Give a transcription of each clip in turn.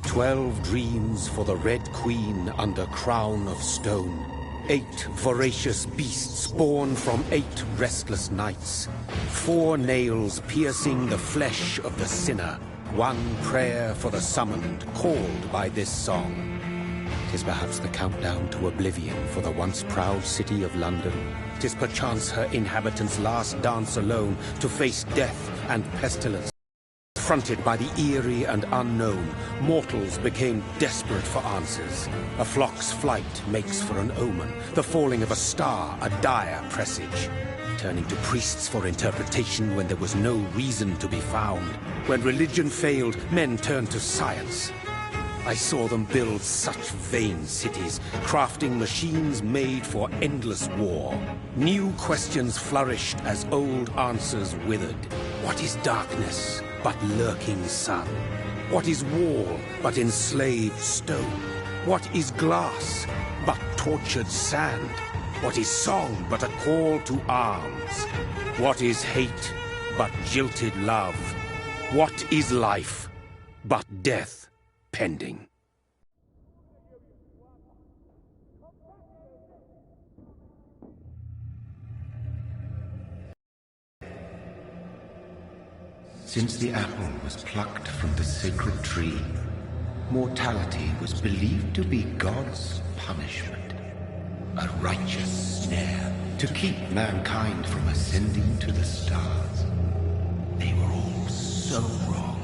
12 dreams for the Red Queen under crown of stone. 8 voracious beasts born from 8 restless nights. 4 nails piercing the flesh of the sinner. 1 prayer for the summoned, called by this song. 'Tis perhaps the countdown to oblivion for the once proud city of London. 'Tis perchance her inhabitants' last dance alone to face death and pestilence. Confronted by the eerie and unknown, mortals became desperate for answers. A flock's flight makes for an omen, the falling of a star a dire presage. Turning to priests for interpretation when there was no reason to be found. When religion failed, men turned to science. I saw them build such vain cities, crafting machines made for endless war. New questions flourished as old answers withered. What is darkness but lurking sun? What is wall but enslaved stone? What is glass but tortured sand? What is song but a call to arms? What is hate but jilted love? What is life but death pending? Since the apple was plucked from the sacred tree, mortality was believed to be God's punishment, a righteous snare to keep mankind from ascending to the stars. They were all so wrong.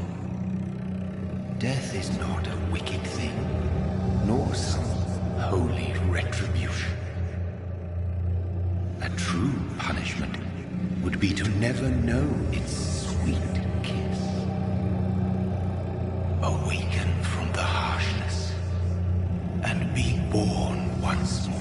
Death is not a wicked thing, nor some holy retribution. A true punishment would be to never know its sweet kiss. Awaken from the harshness and be born once more.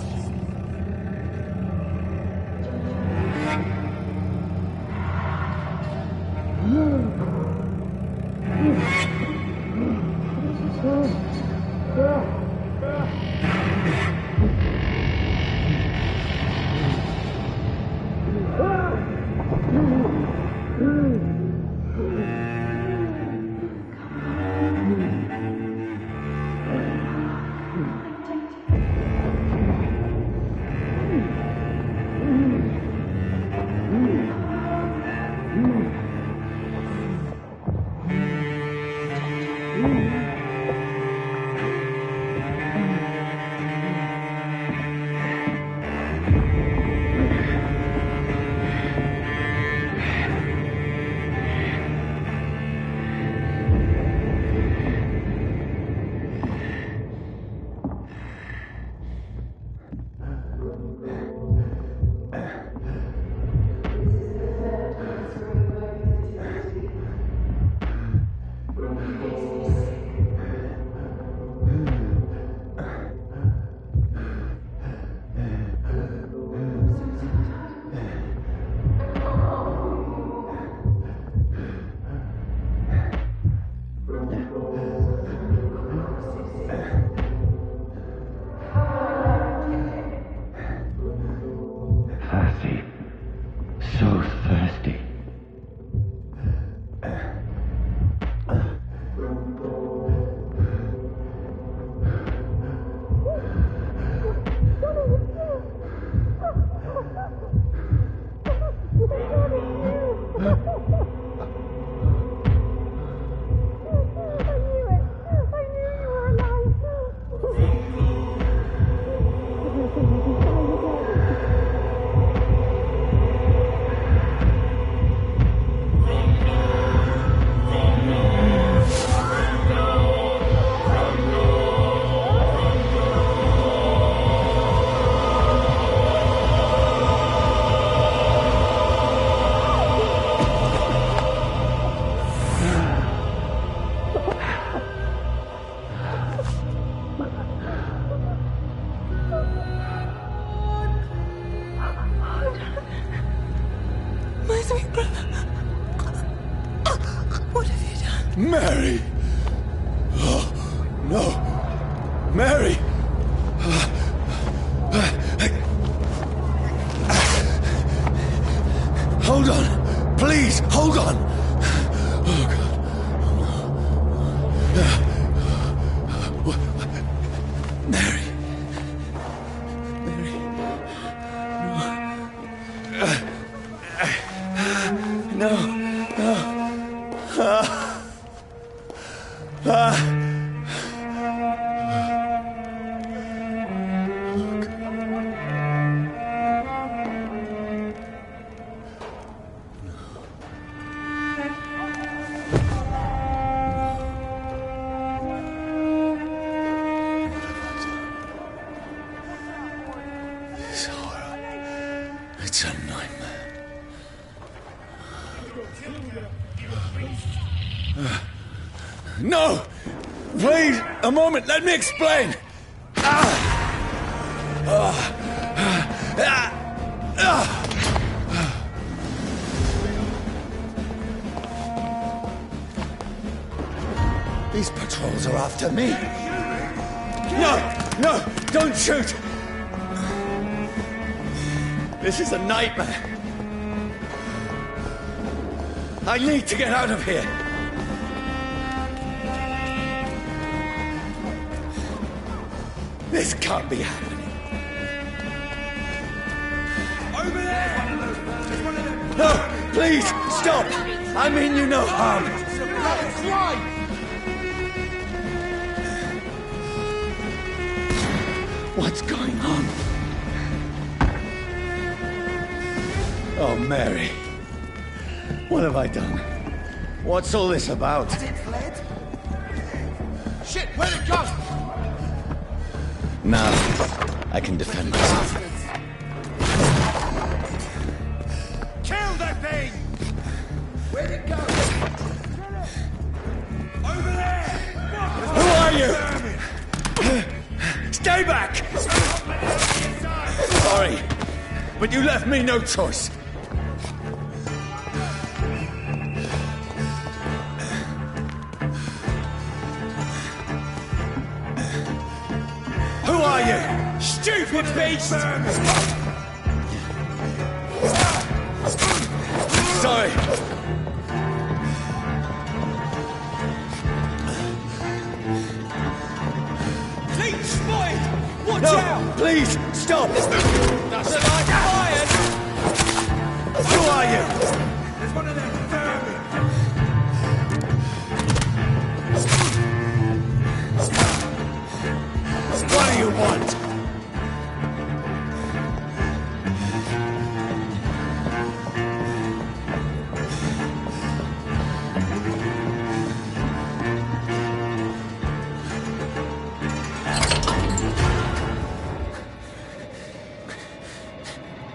Mary! Oh, no! Mary! Hold on! Please, hold on! Oh, God. It's a nightmare. No! Please, a moment, let me explain! These patrols are after me. No, don't shoot! This is a nightmare. I need to get out of here. This can't be happening. Over there! No, please, stop! I mean you no harm. What's going on? Oh, Mary. What have I done? What's all this about? Has it fled? Shit, where'd it go? Now, I can defend myself. Kill that thing! Where'd it go? Over there! Who are you? Stay back! Sorry, but you left me no choice. Who are you? Stupid beast! Sorry. Fleet spotted! Watch No, out! please, stop! That's a light fired! Who are you? There's one of them vermin! What do you want?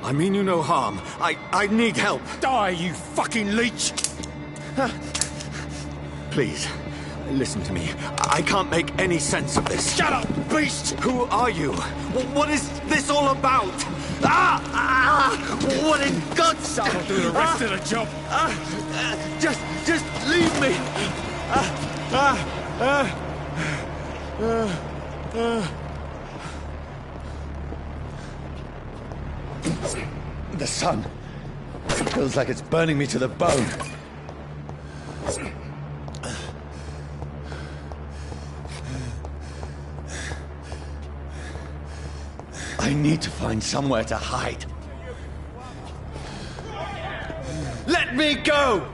I mean you no harm. I need help. Die, you fucking leech! Please, listen to me. I can't make any sense of this. Shut up, beast! Who are you? What is this all about? What in God's... I'll do the rest of the job. Just leave me. The sun feels like it's burning me to the bone. I need to find somewhere to hide. Let me go!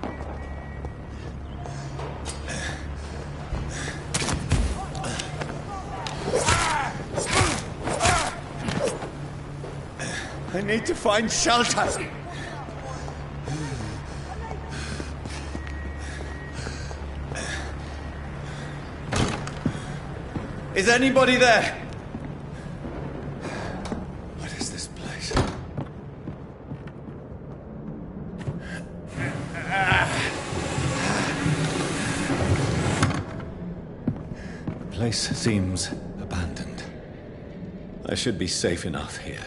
I need to find shelter. Is anybody there? What is this place? The place seems abandoned. I should be safe enough here.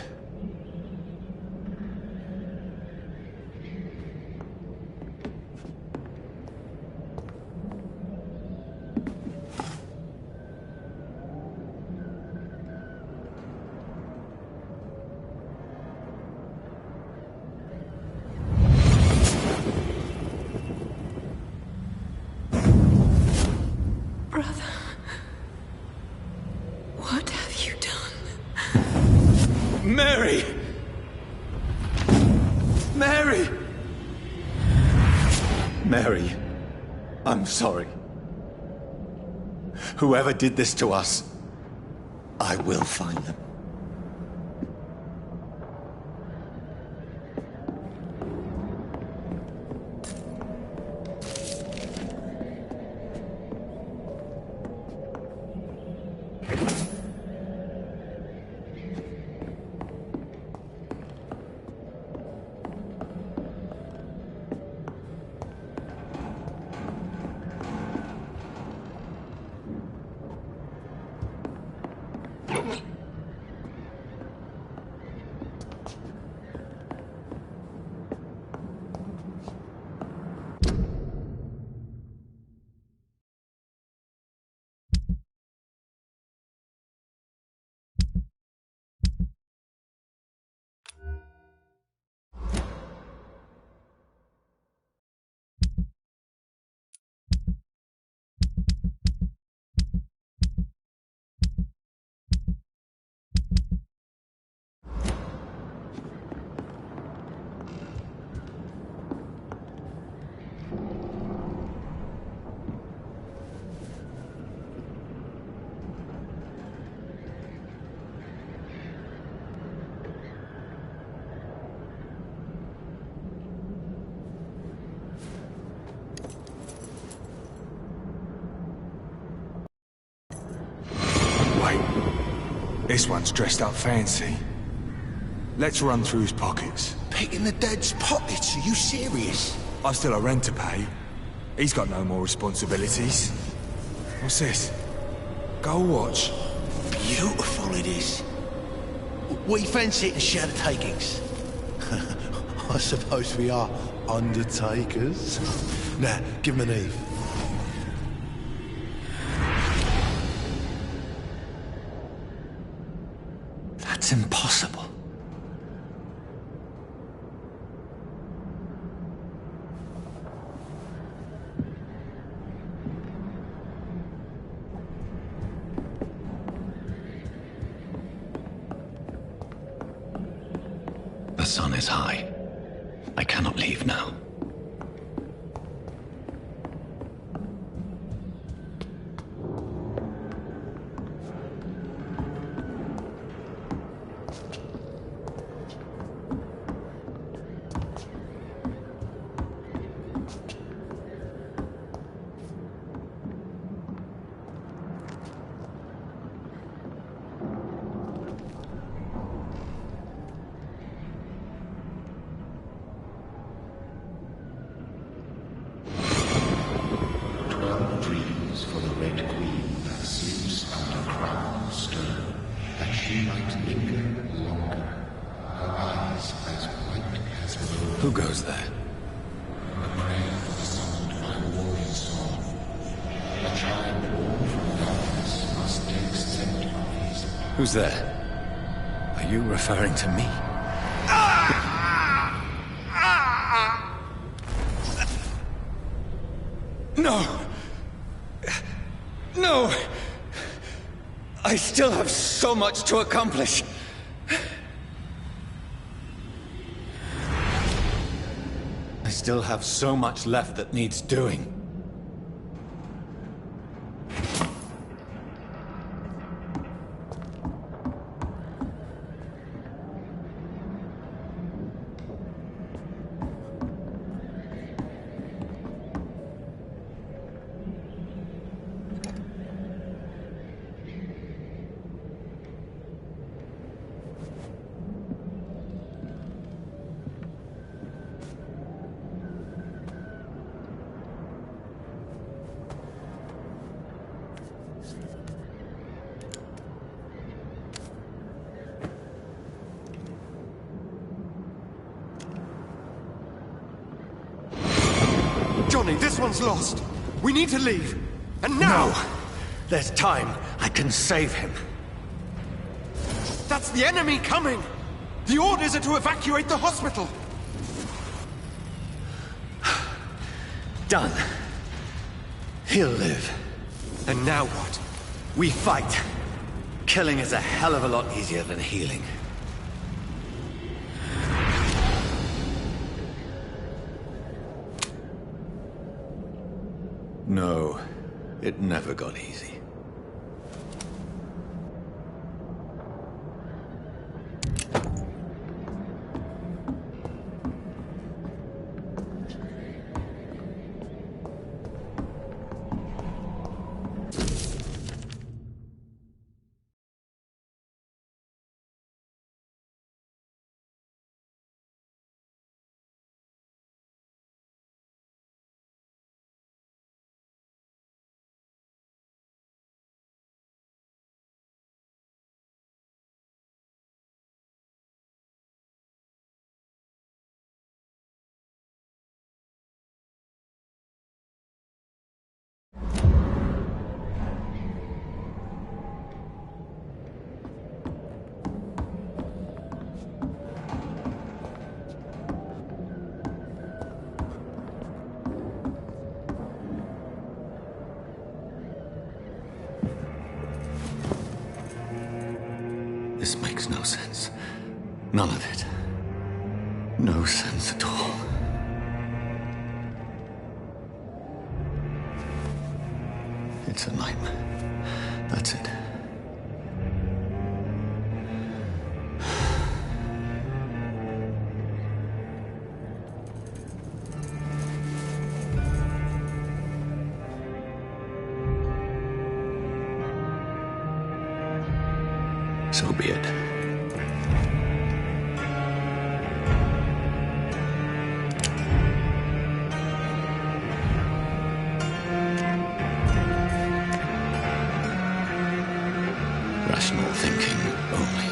Brother, what have you done? Mary! Mary! Mary, I'm sorry. Whoever did this to us, I will find them. This one's dressed up fancy. Let's run through his pockets. Picking the dead's pockets? Are you serious? I've still a rent to pay. He's got no more responsibilities. What's this? Gold watch. Beautiful it is. We fancy it and share the takings. I suppose we are undertakers. Now, give him an Eve. That's impossible. The sun is high. I cannot leave now. For the Red Queen that sleeps under crown stone, that she might linger longer, her eyes as white as gold. Who goes there? A prayer summoned by warrior song. A child born from darkness must take scent of his path. Who's there? Are you referring to me? No! No! I still have so much to accomplish. I still have so much left that needs doing. Johnny, this one's lost. We need to leave. And now! No! There's time. I can save him. That's the enemy coming! The orders are to evacuate the hospital! Done. He'll live. And now what? We fight. Killing is a hell of a lot easier than healing. No, it never got easy. This makes no sense. None of it. No sense at all. It's a nightmare. That's it. So be it. Rational thinking only.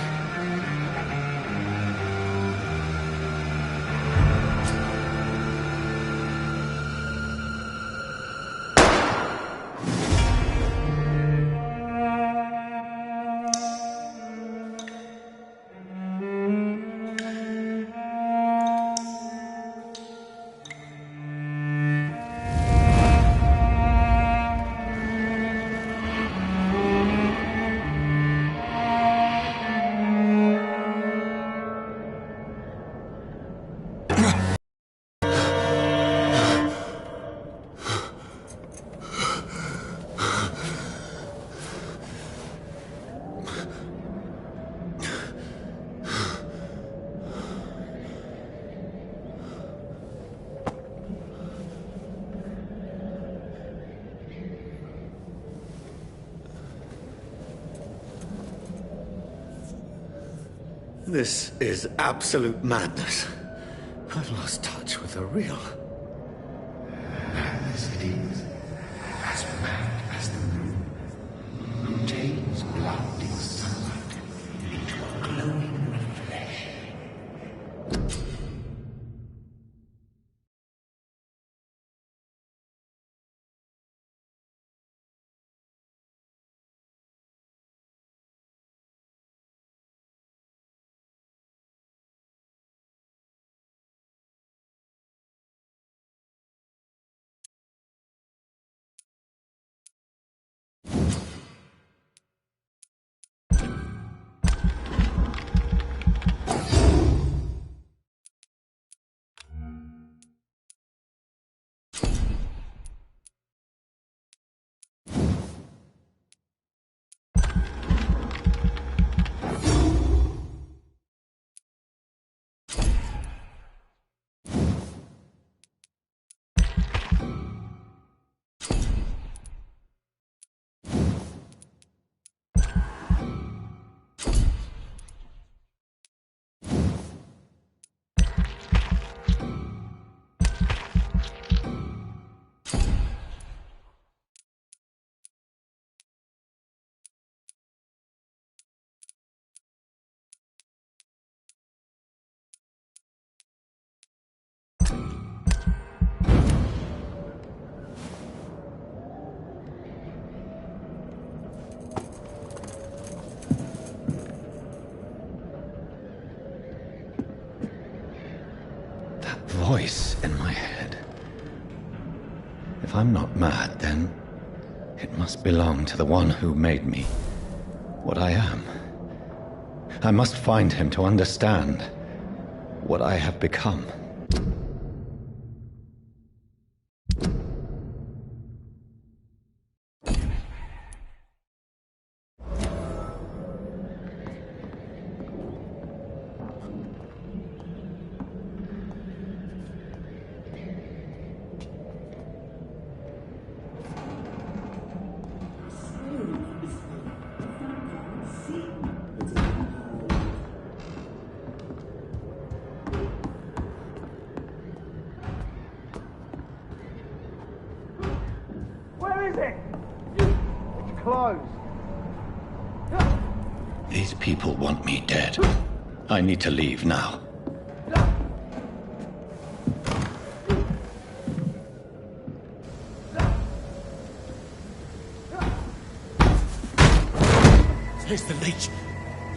This is absolute madness. I've lost touch with the real. Madness it is, as mad as the moon, who takes blinding sunlight into a glowing flesh. Voice in my head. If I'm not mad, then it must belong to the one who made me what I am. I must find him to understand what I have become. These people want me dead. I need to leave now. Here's the leech.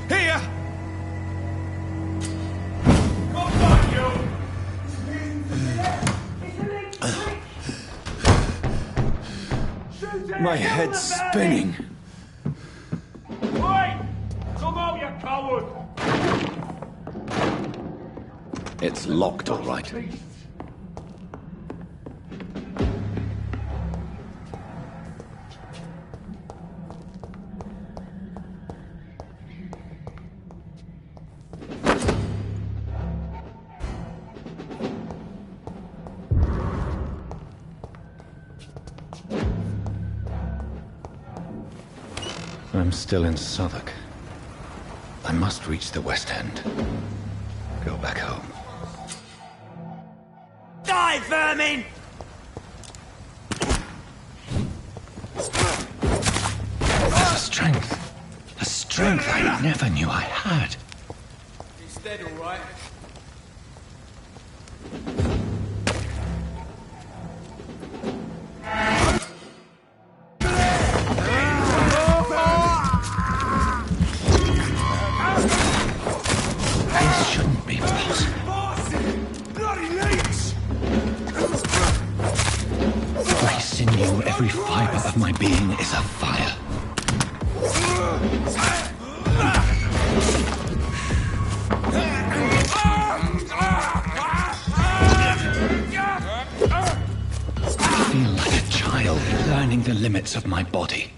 Here! My head's spinning. Come out, you coward! It's locked, all right. I'm still in Southwark. I must reach the West End. Go back home. Die, vermin! There's a strength I never knew I had. He's dead, all right. This shouldn't be possible. Bloody leech! Every sinew, every fiber of my being is afire. I feel like a child learning the limits of my body.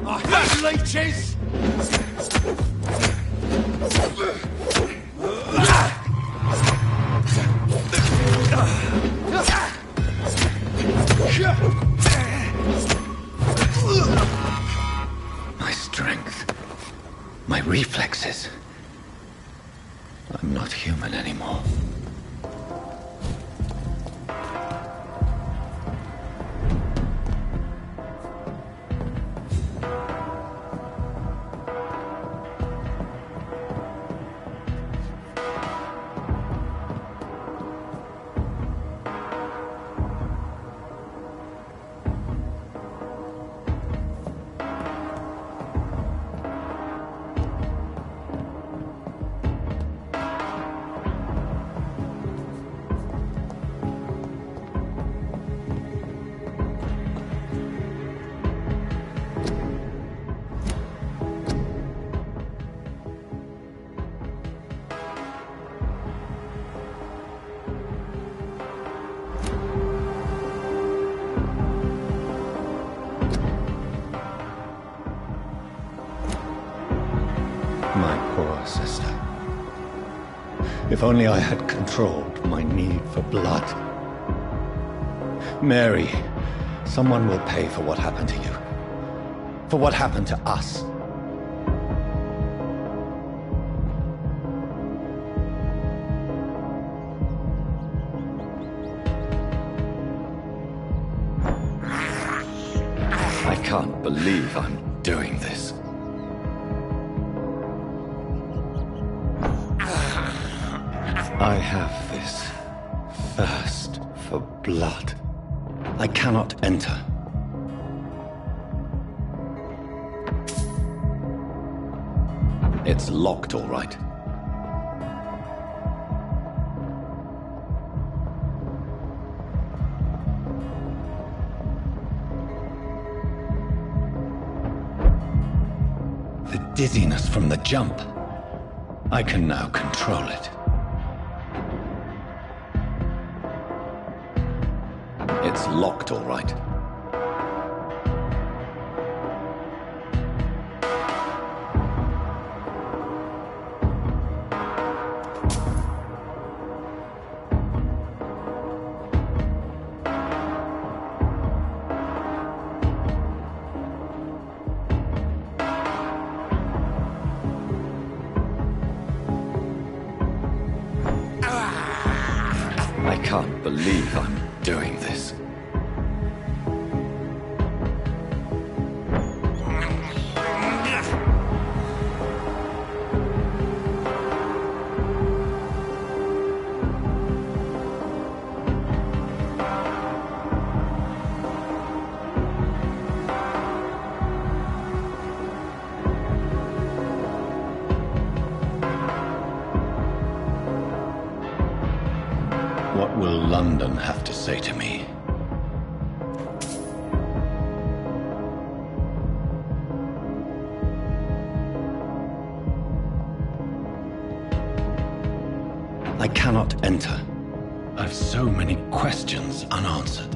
I hate leeches! My strength, my reflexes. I'm not human anymore. My poor sister. If only I had controlled my need for blood. Mary, someone will pay for what happened to you. For what happened to us. I can't believe I'm doing this. I have this thirst for blood. I cannot enter. It's locked, all right. The dizziness from the jump. I can now control it. It's locked, all right. I can't believe I'm doing this. What will London have to say to me? I cannot enter. I've so many questions unanswered.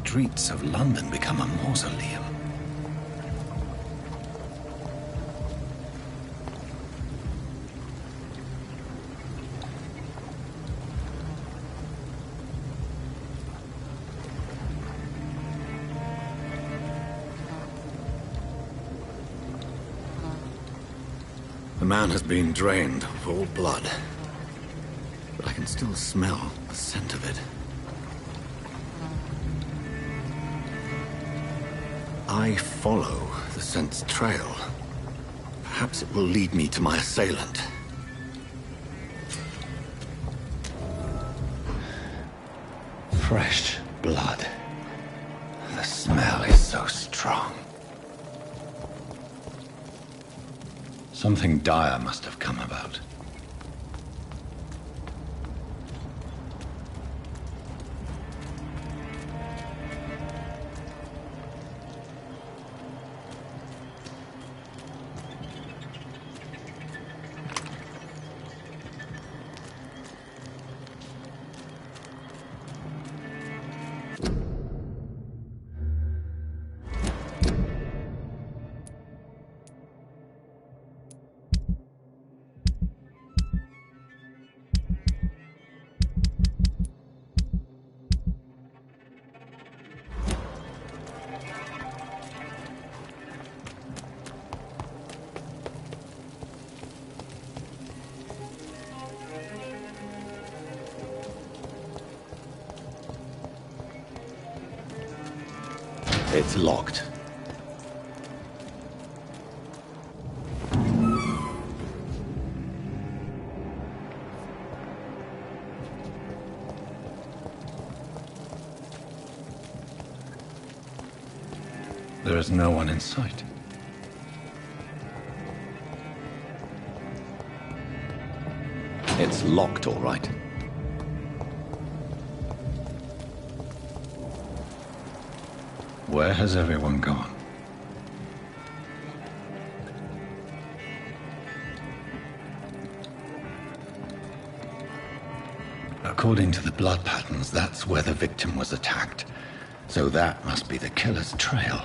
streets of London become a mausoleum? The man has been drained of all blood, but I can still smell the scent of it. I follow the scent's trail. Perhaps it will lead me to my assailant. Fresh blood. The smell is so strong. Something dire must have come about. It's locked. There is no one in sight. It's locked, all right. Where has everyone gone? According to the blood patterns, that's where the victim was attacked. So that must be the killer's trail.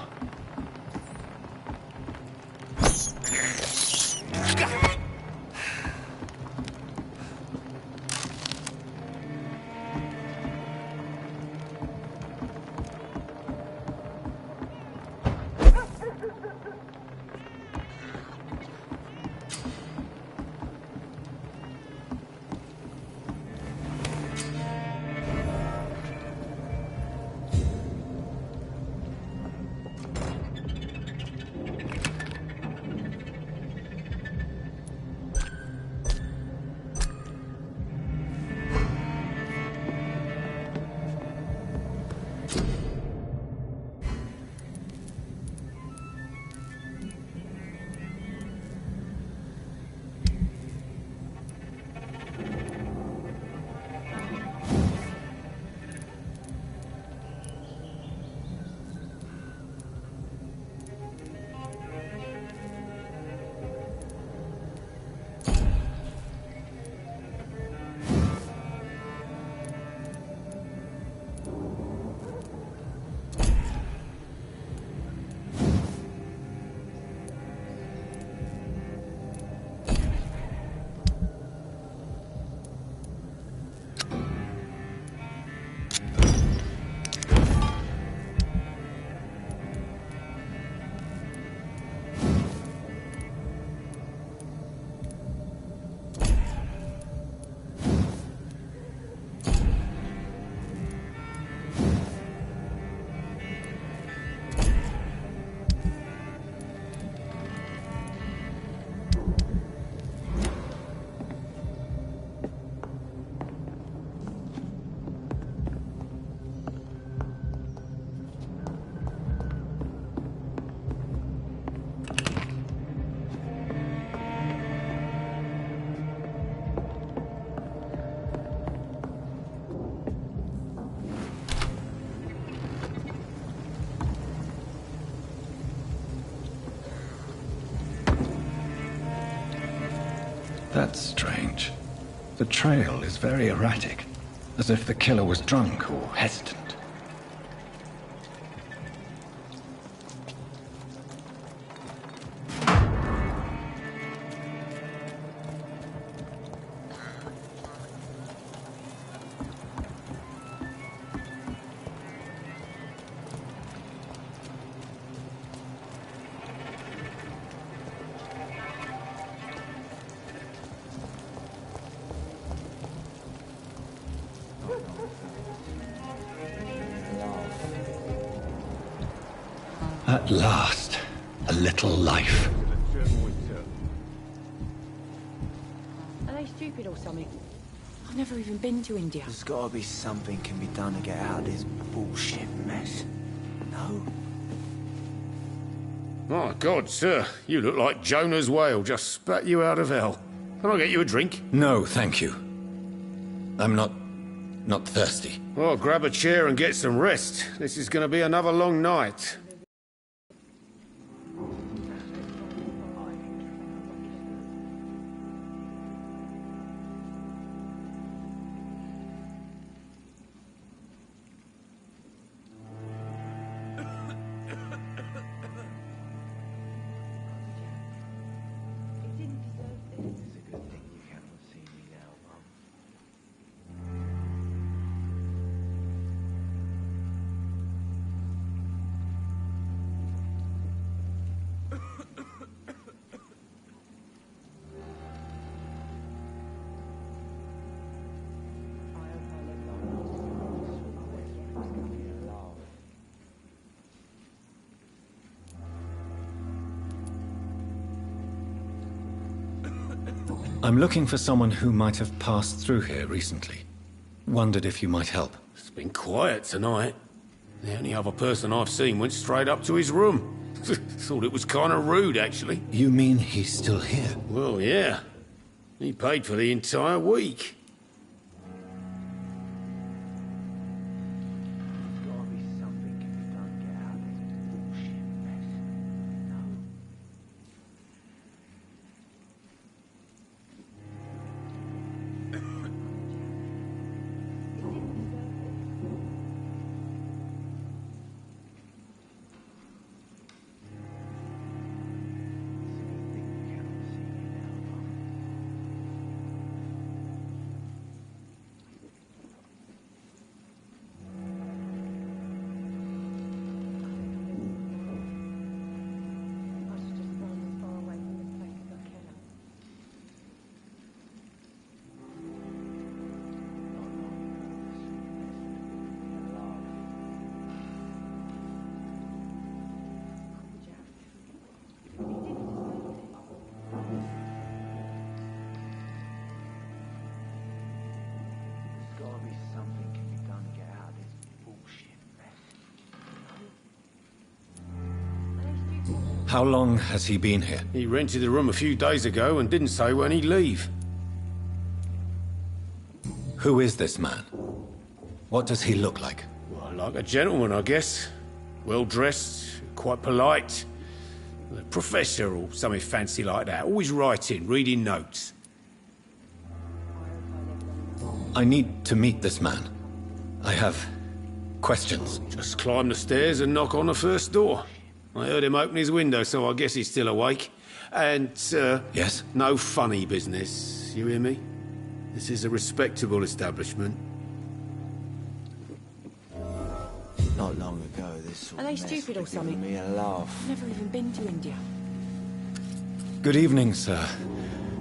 That's strange. The trail is very erratic, as if the killer was drunk or hesitant. At last, a little life. Are they stupid or something? I've never even been to India. There's gotta be something can be done to get out of this bullshit mess. No? My God, sir, you look like Jonah's whale just spat you out of hell. Can I get you a drink? No, thank you. I'm not thirsty. Well, grab a chair and get some rest. This is going to be another long night. I'm looking for someone who might have passed through here recently. Wondered if you might help. It's been quiet tonight. The only other person I've seen went straight up to his room. Thought it was kind of rude, actually. You mean he's still here? Well, yeah. He paid for the entire week. Gotta be something can be done to get out of this bullshit mess. No? How long has he been here? He rented the room a few days ago and didn't say when he'd leave. Who is this man? What does he look like? Well, like a gentleman, I guess. Well-dressed, quite polite. A professor or something fancy like that. Always writing, reading notes. I need to meet this man. I have questions. Just climb the stairs and knock on the first door. I heard him open his window, so I guess he's still awake. And, Yes? no funny business, you hear me? This is a respectable establishment. Not long ago, this sort Are they of mess stupid or would have given something? me a laugh. I've never even been to India. Good evening, sir.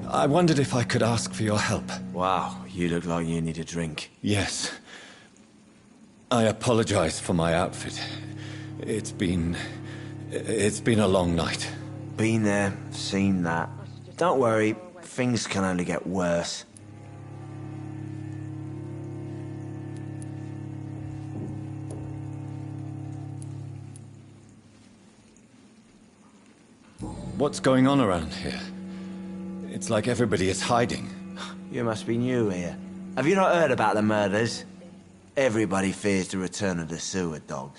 I wondered if I could ask for your help. Wow, you look like you need a drink. Yes. I apologize for my outfit. It's been a long night. Been there, seen that. Don't worry, things can only get worse. What's going on around here? It's like everybody is hiding. You must be new here. Have you not heard about the murders? Everybody fears the return of the sewer dog.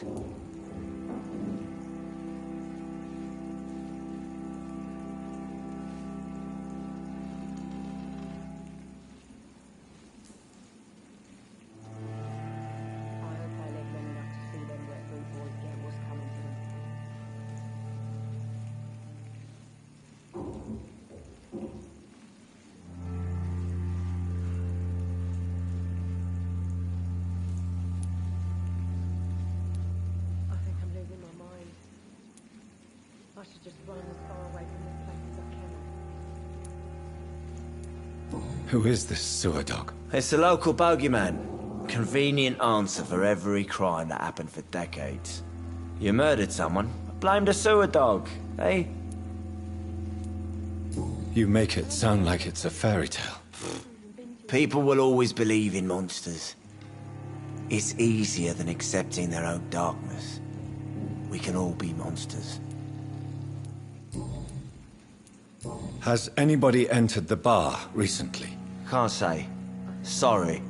I should just run as far away from this place as I can. Who is this sewer dog? It's the local bogeyman. Convenient answer for every crime that happened for decades. You murdered someone, a Blame the sewer dog, eh? You make it sound like it's a fairy tale. People will always believe in monsters. It's easier than accepting their own darkness. We can all be monsters. Has anybody entered the bar recently? Can't say. Sorry.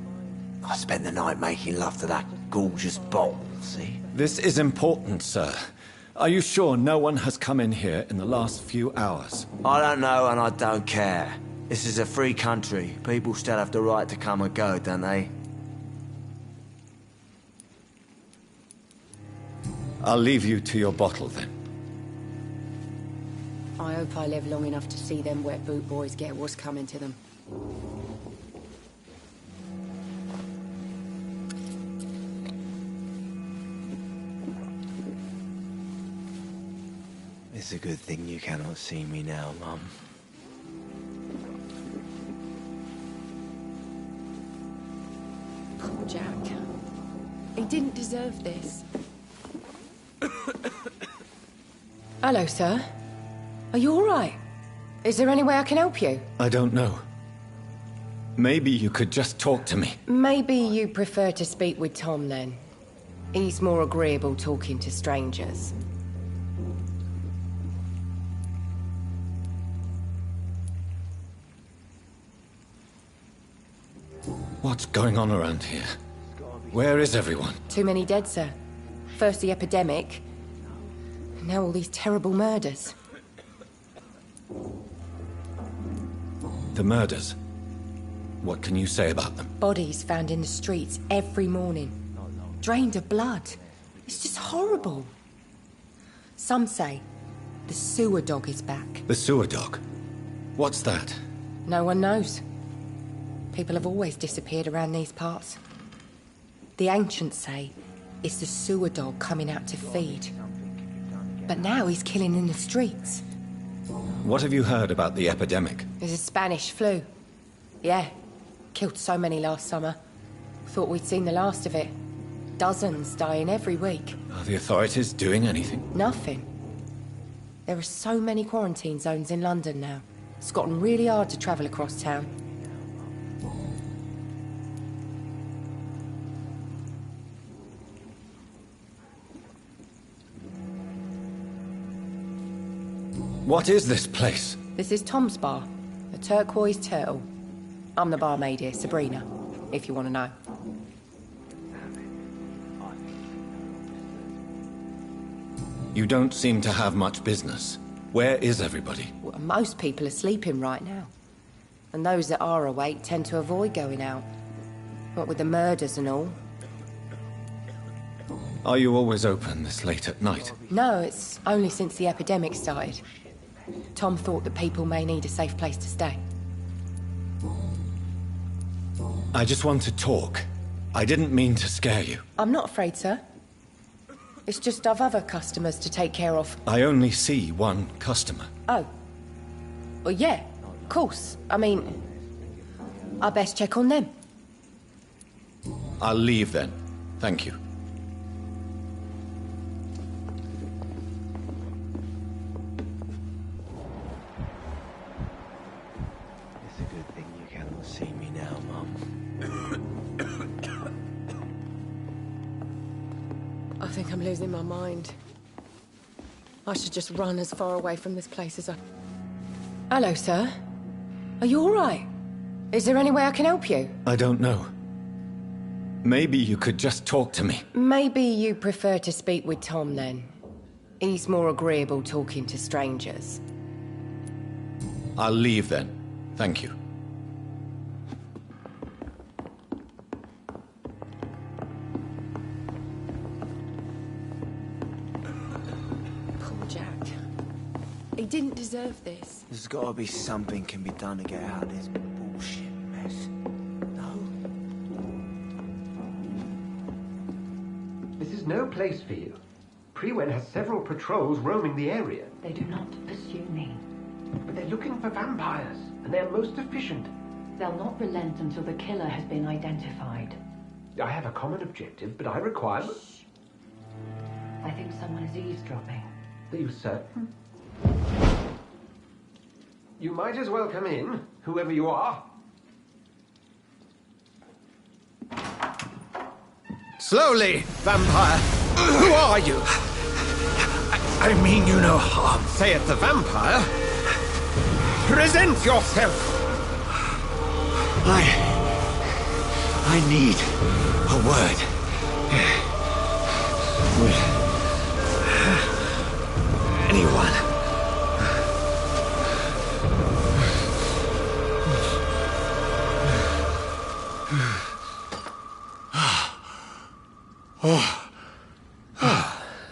I spent the night making love to that gorgeous bottle, see? This is important, sir. Are you sure no one has come in here in the last few hours? I don't know and I don't care. This is a free country. People still have the right to come and go, don't they? I'll leave you to your bottle then. I hope I live long enough to see them wet boot boys get what's coming to them. It's a good thing you cannot see me now, Mum. Poor Jack. He didn't deserve this. Hello, sir. Are you all right? Is there any way I can help you? I don't know. Maybe you could just talk to me. Maybe you prefer to speak with Tom, then. He's more agreeable talking to strangers. What's going on around here? Where is everyone? Too many dead, sir. First the epidemic, now all these terrible murders. The murders. What can you say about them? Bodies found in the streets every morning. Drained of blood. It's just horrible. Some say the sewer dog is back. The sewer dog? What's that? No one knows. People have always disappeared around these parts. The ancients say it's the sewer dog coming out to feed. But now he's killing in the streets. What have you heard about the epidemic? There's a Spanish flu. Yeah. Killed so many last summer. Thought we'd seen the last of it. Dozens dying every week. Are the authorities doing anything? Nothing. There are so many quarantine zones in London now. It's gotten really hard to travel across town. What is this place? This is Tom's bar, a turquoise turtle. I'm the barmaid here, Sabrina, if you want to know. You don't seem to have much business. Where is everybody? Well, most people are sleeping right now. And those that are awake tend to avoid going out. What with the murders and all. Are you always open this late at night? No, it's only since the epidemic started. Tom thought that people may need a safe place to stay. I just want to talk. I didn't mean to scare you. I'm not afraid, sir. It's just I've other customers to take care of. I only see one customer. Oh. Well, yeah, of course. I mean, I best check on them. I'll leave then. Thank you. It's a good thing you cannot see me now, Mum. I think I'm losing my mind. I should just run as far away from this place as I... Hello, sir. Are you all right? Is there any way I can help you? I don't know. Maybe you could just talk to me. Maybe you prefer to speak with Tom, then. He's more agreeable talking to strangers. I'll leave then. Thank you. Poor Jack. He didn't deserve this. There's gotta be something can be done to get out of this bullshit mess. No? This is no place for you. Prewen has several patrols roaming the area. They do not pursue me. But they're looking for vampires, and they're most efficient. They'll not relent until the killer has been identified. I have a common objective, but I require... I think someone is eavesdropping. Please, sir. You might as well come in, whoever you are. Slowly, vampire! Who are you? I mean you no harm. Saith the vampire. Present yourself! I need a word. With anyone.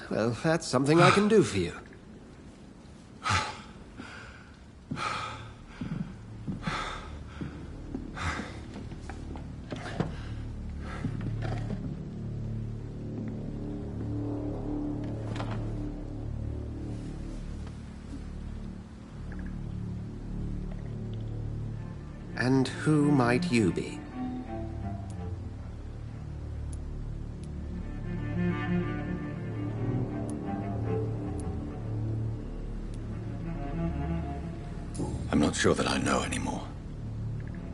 Well, that's something I can do for you. And who might you be? I'm not sure that I know anymore.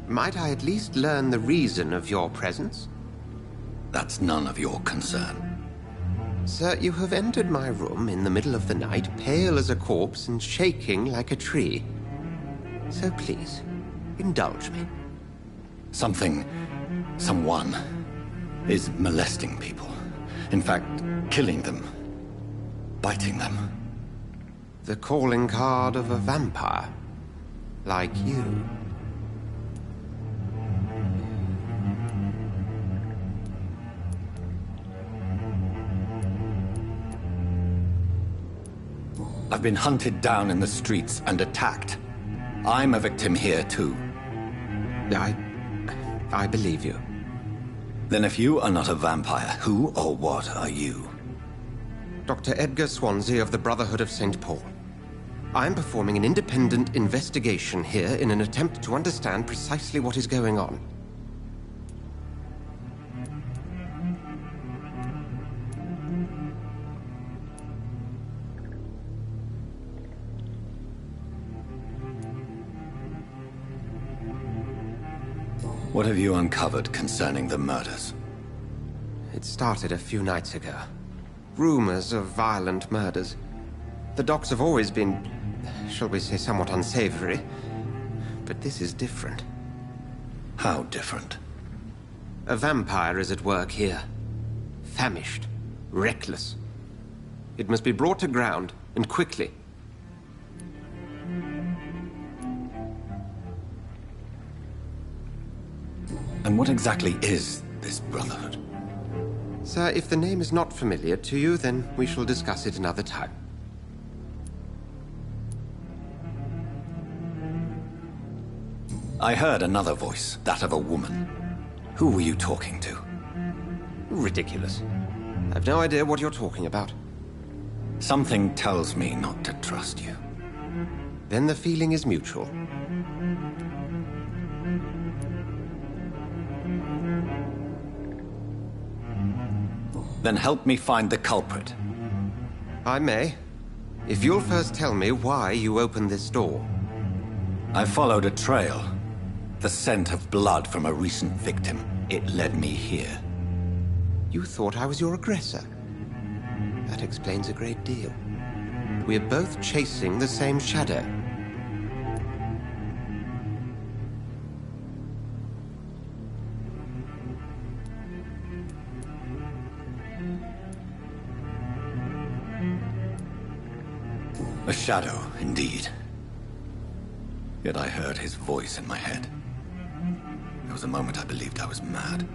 Might I at least learn the reason of your presence? That's none of your concern. Sir, you have entered my room in the middle of the night, pale as a corpse and shaking like a tree. So please, indulge me. Someone is molesting people. In fact, killing them. Biting them. The calling card of a vampire. Like you. I've been hunted down in the streets and attacked. I'm a victim here, too. I believe you. Then if you are not a vampire, who or what are you? Dr. Edgar Swansea of the Brotherhood of St. Paul. I'm performing an independent investigation here in an attempt to understand precisely what is going on. What have you uncovered concerning the murders? It started a few nights ago. Rumors of violent murders. The docks have always been, shall we say, somewhat unsavory. But this is different. How different? A vampire is at work here. Famished. Reckless. It must be brought to ground, and quickly. And what exactly is this Brotherhood? Sir, if the name is not familiar to you, then we shall discuss it another time. I heard another voice, that of a woman. Who were you talking to? Ridiculous. I've no idea what you're talking about. Something tells me not to trust you. Then the feeling is mutual. Then help me find the culprit. I may. If you'll first tell me why you opened this door. I followed a trail. The scent of blood from a recent victim. It led me here. You thought I was your aggressor. That explains a great deal. We're both chasing the same shadow. A shadow, indeed. Yet I heard his voice in my head. There was a moment I believed I was mad.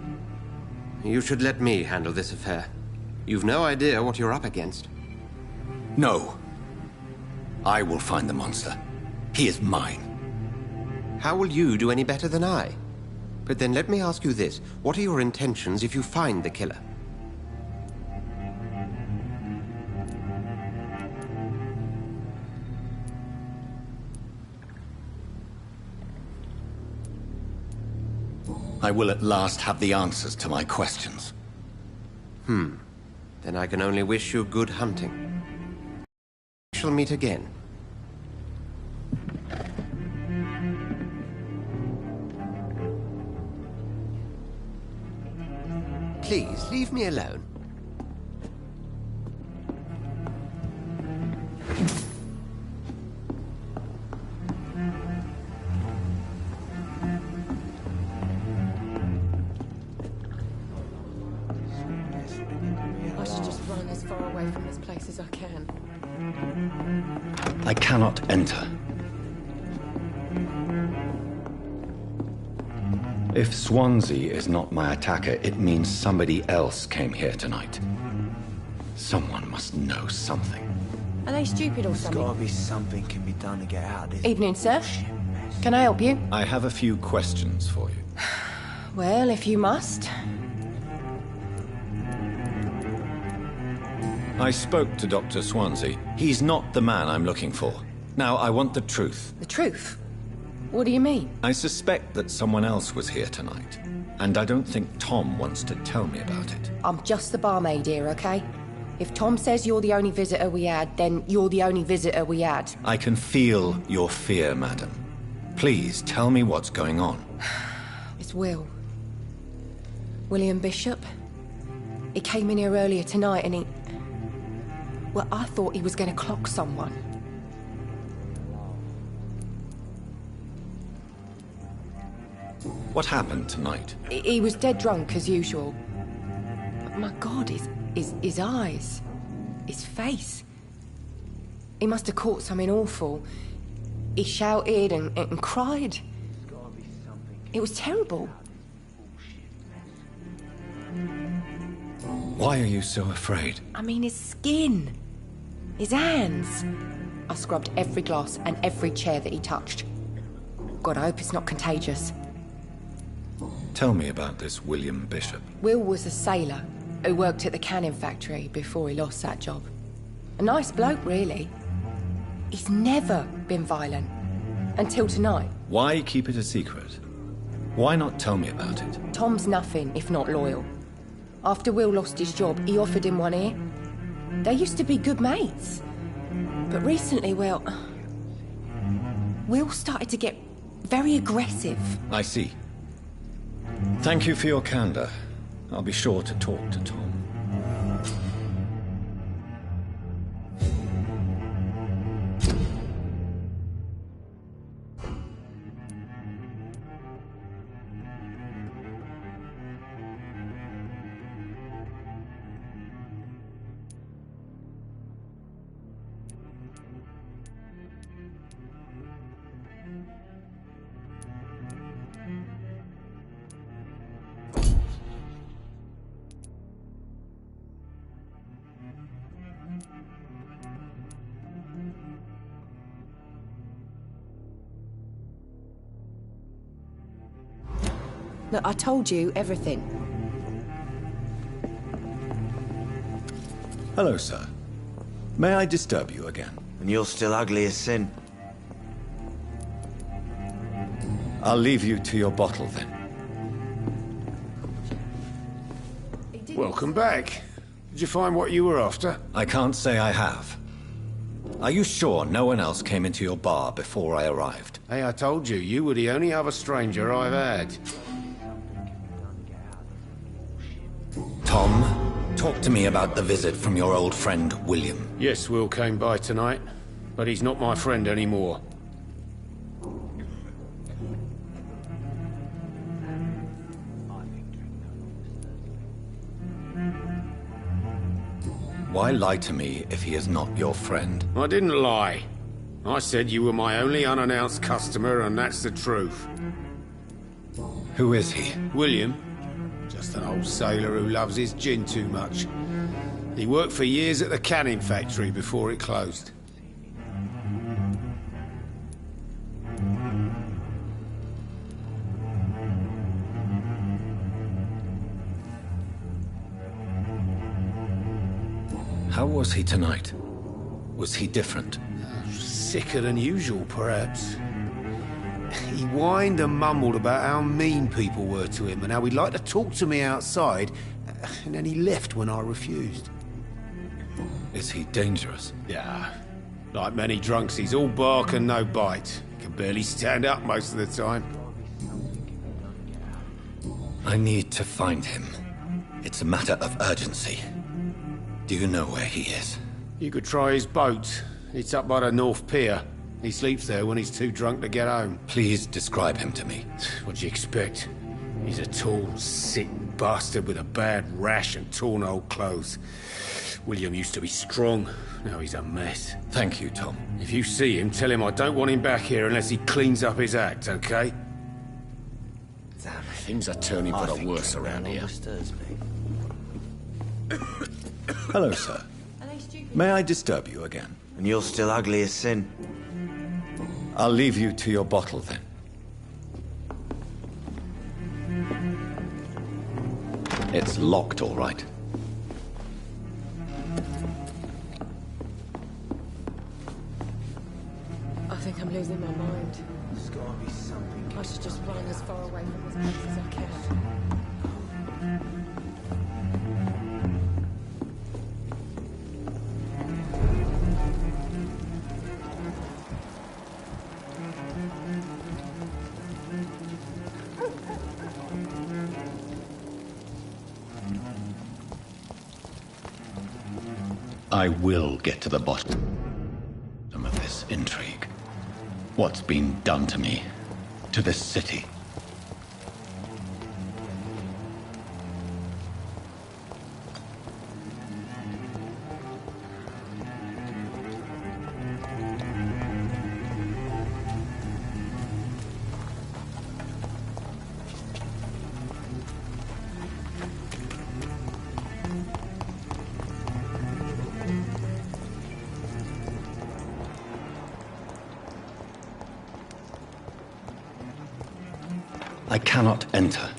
You should let me handle this affair. You've no idea what you're up against. No. I will find the monster. He is mine. How will you do any better than I? But then let me ask you this. What are your intentions if you find the killer? I will at last have the answers to my questions. Then I can only wish you good hunting. shall meet again. Please, leave me alone. I should just run as far away from this place as I can. I cannot enter. If Swansea is not my attacker, it means somebody else came here tonight. Someone must know something. Are they stupid or There's something? gotta be something can be done to get out of this. Evening, sir. bullshit mess. Can I help you? I have a few questions for you. Well, if you must. I spoke to Dr. Swansea. He's not the man I'm looking for. Now, I want the truth. The truth? What do you mean? I suspect that someone else was here tonight, and I don't think Tom wants to tell me about it. I'm just the barmaid here, okay? If Tom says you're the only visitor we had, then you're the only visitor we had. I can feel your fear, madam. Please tell me what's going on. It's Will. William Bishop. He came in here earlier tonight and he... Well, I thought he was going to clock someone. What happened tonight? He was dead drunk, as usual. But my God, his eyes. His face. He must have caught something awful. He shouted and cried. It was terrible. Why are you so afraid? I mean, his skin. His hands. I scrubbed every glass and every chair that he touched. God, I hope it's not contagious. Tell me about this William Bishop. Will was a sailor who worked at the canning factory before he lost that job. A nice bloke, really. He's never been violent. Until tonight. Why keep it a secret? Why not tell me about it? Tom's nothing if not loyal. After Will lost his job, he offered him one ear. They used to be good mates. But recently, well... Will started to get very aggressive. I see. Thank you for your candor. I'll be sure to talk to Tom. Look, I told you everything. Hello, sir. May I disturb you again? And you're still ugly as sin. I'll leave you to your bottle, then. Welcome back. Did you find what you were after? I can't say I have. Are you sure no one else came into your bar before I arrived? Hey, I told you, you were the only other stranger I've had. Tom, talk to me about the visit from your old friend, William. Yes, Will came by tonight, but he's not my friend anymore. Why lie to me if he is not your friend? I didn't lie. I said you were my only unannounced customer, and that's the truth. Who is he? William. Just an old sailor who loves his gin too much. He worked for years at the canning factory before it closed. How was he tonight? Was he different? Sicker than usual, perhaps. He whined and mumbled about how mean people were to him and how he'd like to talk to me outside, and then he left when I refused. Is he dangerous? Yeah. Like many drunks, he's all bark and no bite. Can barely stand up most of the time. I need to find him. It's a matter of urgency. Do you know where he is? You could try his boat. It's up by the North Pier. He sleeps there when he's too drunk to get home. Please describe him to me. What'd you expect? He's a tall, sick bastard with a bad rash and torn old clothes. William used to be strong. Now he's a mess. Thank you, Tom. If you see him, tell him I don't want him back here unless he cleans up his act, okay? Things are turning for the worse around here. Hello, sir. May I disturb you again? And you're still ugly as sin. I'll leave you to your bottle, then. It's locked, all right. I think I'm losing my mind. There's gotta be something. I should just run as far away from this place as I can. I will get to the bottom of this intrigue. What's been done to me, to this city. I cannot enter.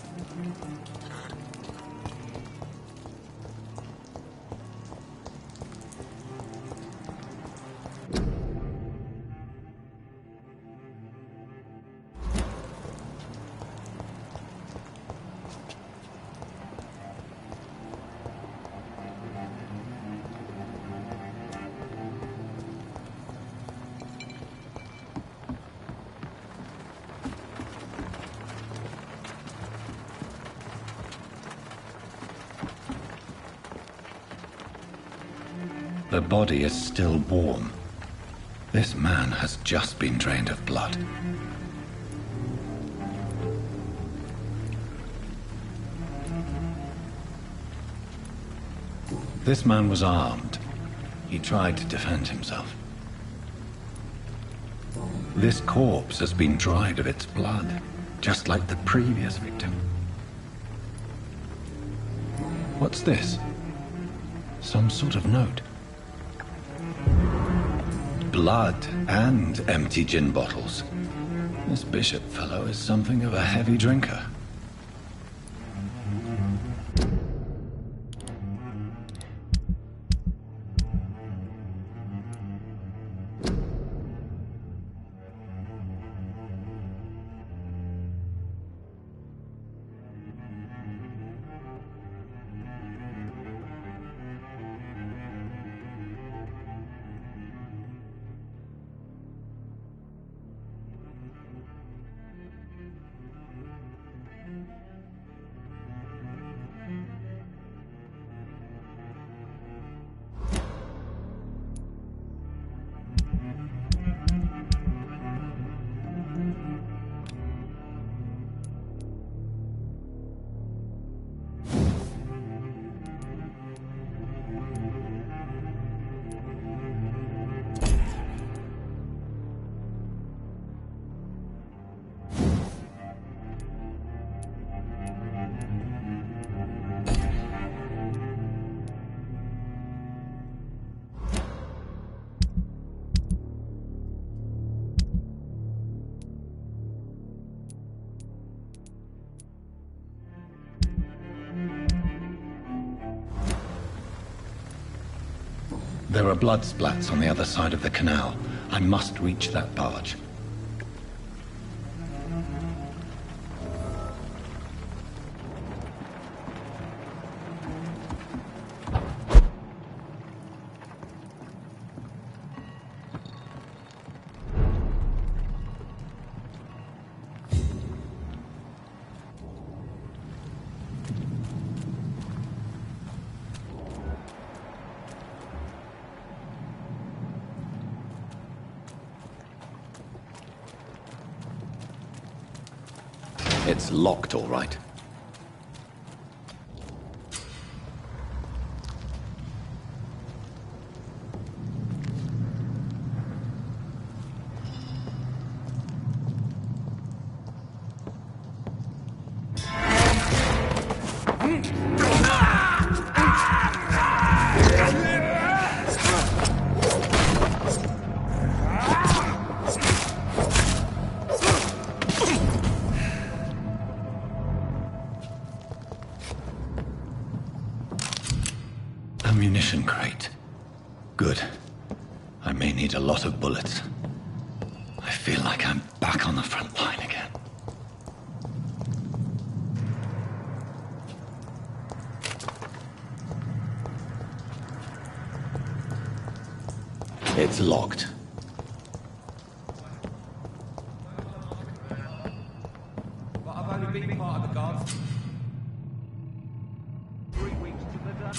The body is still warm. This man has just been drained of blood. This man was armed. He tried to defend himself. This corpse has been dried of its blood, just like the previous victim. What's this? Some sort of note. Blood and empty gin bottles. This bishop fellow is something of a heavy drinker. There are blood splats on the other side of the canal. I must reach that barge. It's locked, all right. Ammunition crate. Good. I may need a lot of bullets. I feel like I'm back on the front line again. It's locked. But I've only been part of the guards. 3 weeks to the done.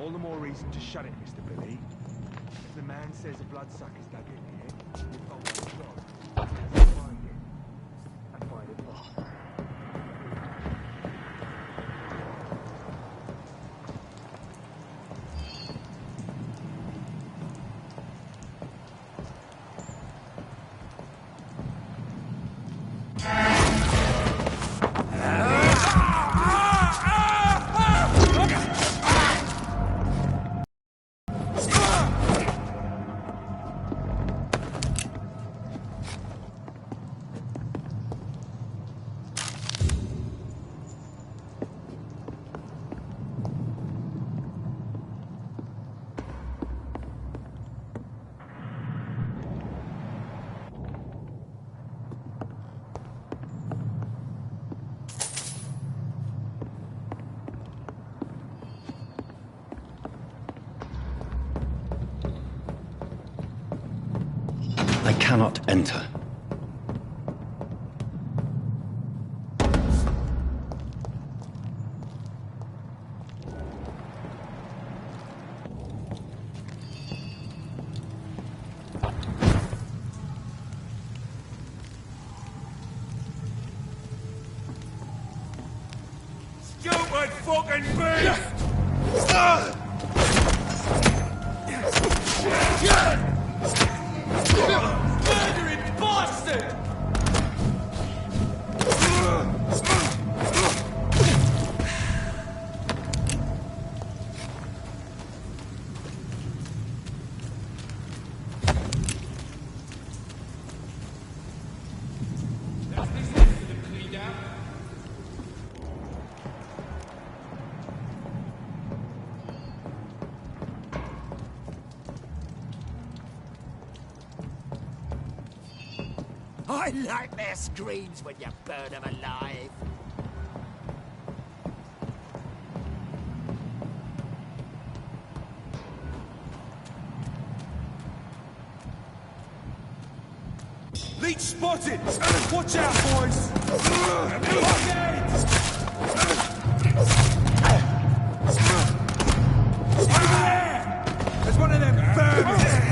All the more reason to shut it, Mr. Billy. If the man says a bloodsucker's dug in here, we've got the job. Find it. And find it fast. I cannot enter. Stupid fucking beast! Murdering bastard! I like their screams when you burn them alive. Leech spotted! Watch out, boys! Blockade! Over there! There's one of them vermin!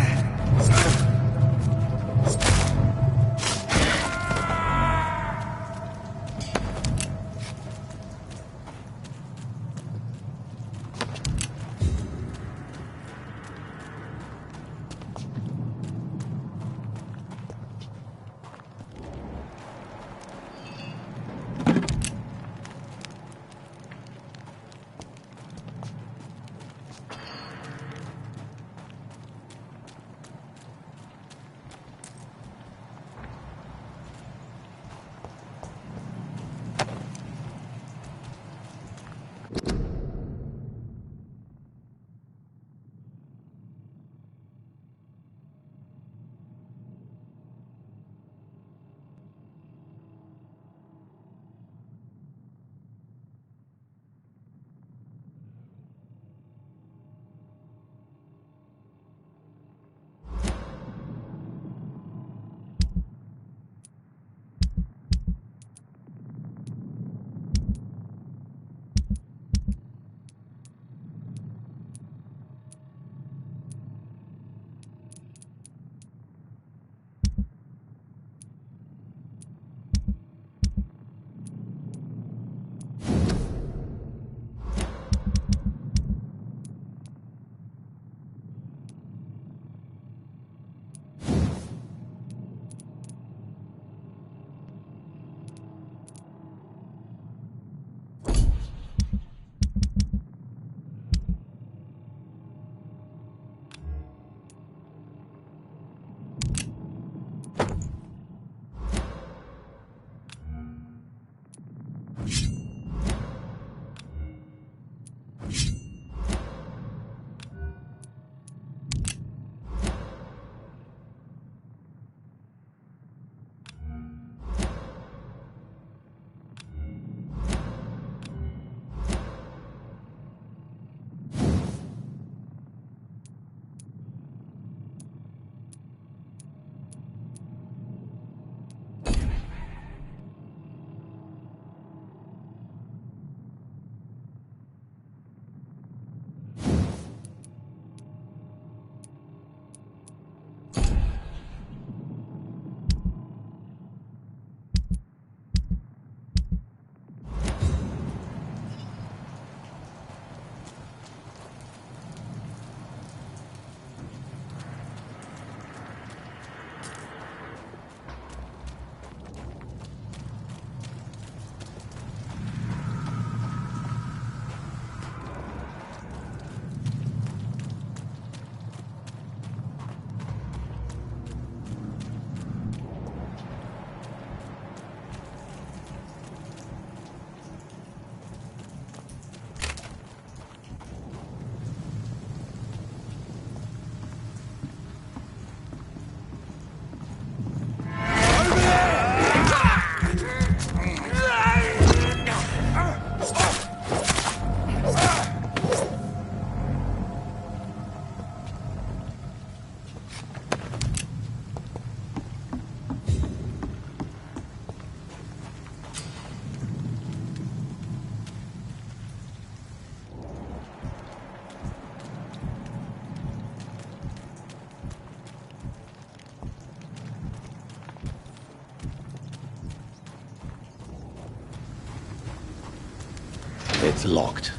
It's locked.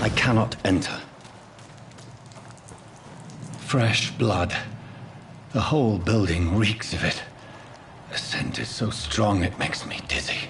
I cannot enter. Fresh blood. The whole building reeks of it. The scent is so strong it makes me dizzy.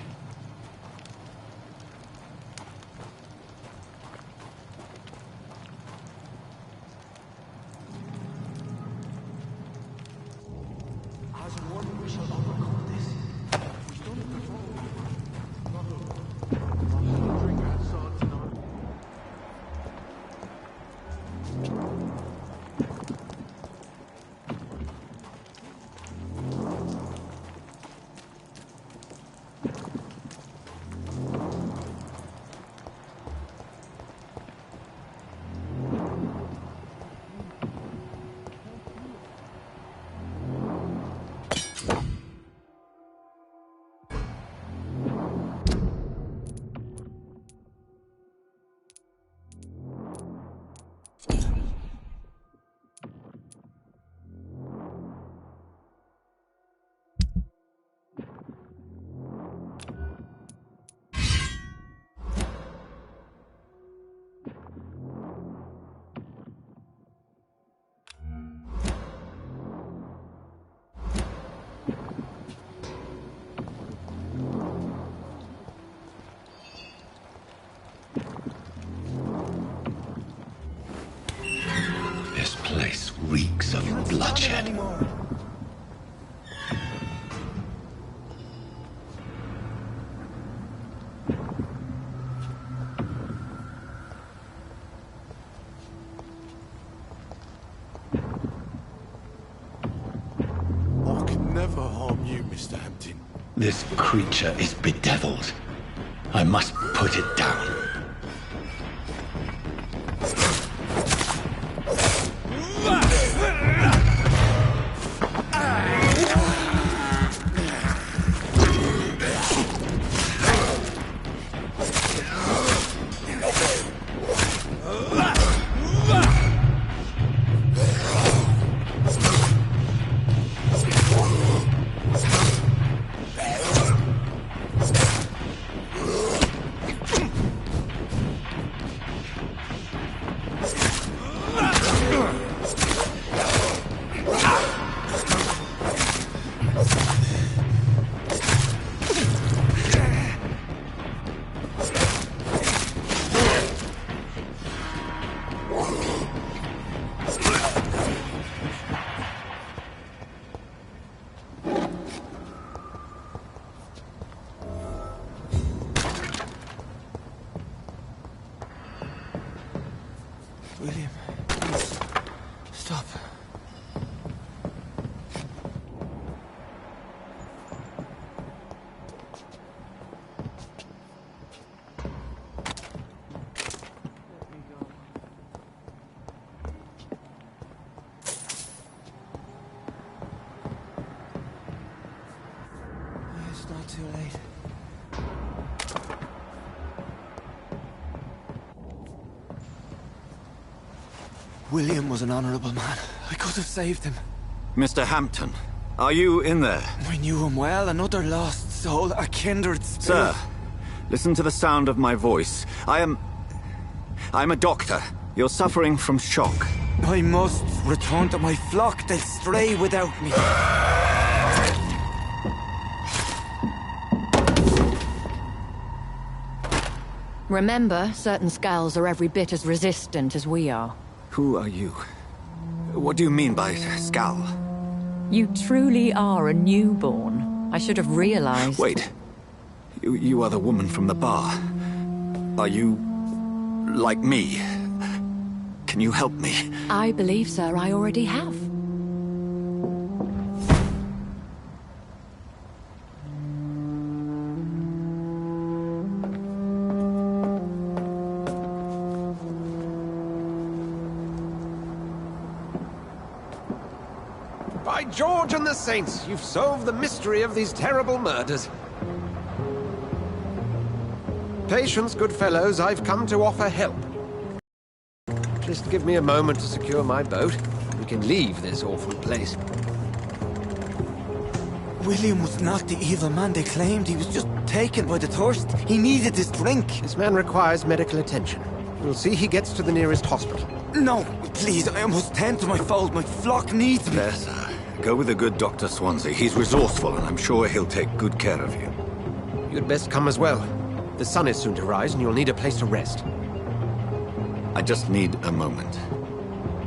This place reeks of bloodshed. I can never harm you, Mr. Hampton. This creature is bedeviled. I must put it down. too late. William was an honorable man. I could have saved him. Mr. Hampton, are you in there? I knew him well, another lost soul, a kindred spirit. Sir, listen to the sound of my voice. I'm a doctor. You're suffering from shock. I must return to my flock. They'll stray without me. Remember, certain skulls are every bit as resistant as we are. Who are you? What do you mean by skull? You truly are a newborn. I should have realized. Wait. You are the woman from the bar. Are you... like me? Can you help me? I believe, sir, I already have. By George and the Saints, you've solved the mystery of these terrible murders. Patience, good fellows, I've come to offer help. Just give me a moment to secure my boat. We can leave this awful place. William was not the evil man they claimed. He was just taken by the thirst. He needed this drink. This man requires medical attention. We'll see he gets to the nearest hospital. No, please, I must tend to my fold. My flock needs me. There, sir. Go with the good Dr. Swansea. He's resourceful, and I'm sure he'll take good care of you. You'd best come as well. The sun is soon to rise, and you'll need a place to rest. I just need a moment.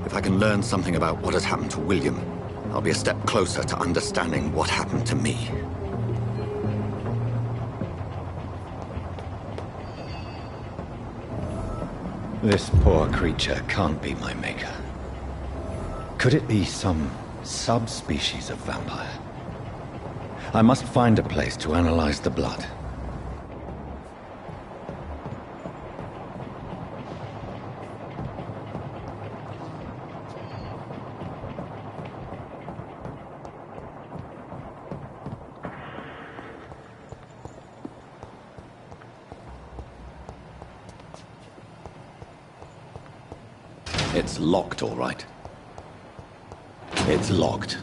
If I can learn something about what has happened to William, I'll be a step closer to understanding what happened to me. This poor creature can't be my maker. Could it be some subspecies of vampire? I must find a place to analyze the blood. It's locked, all right. It's locked.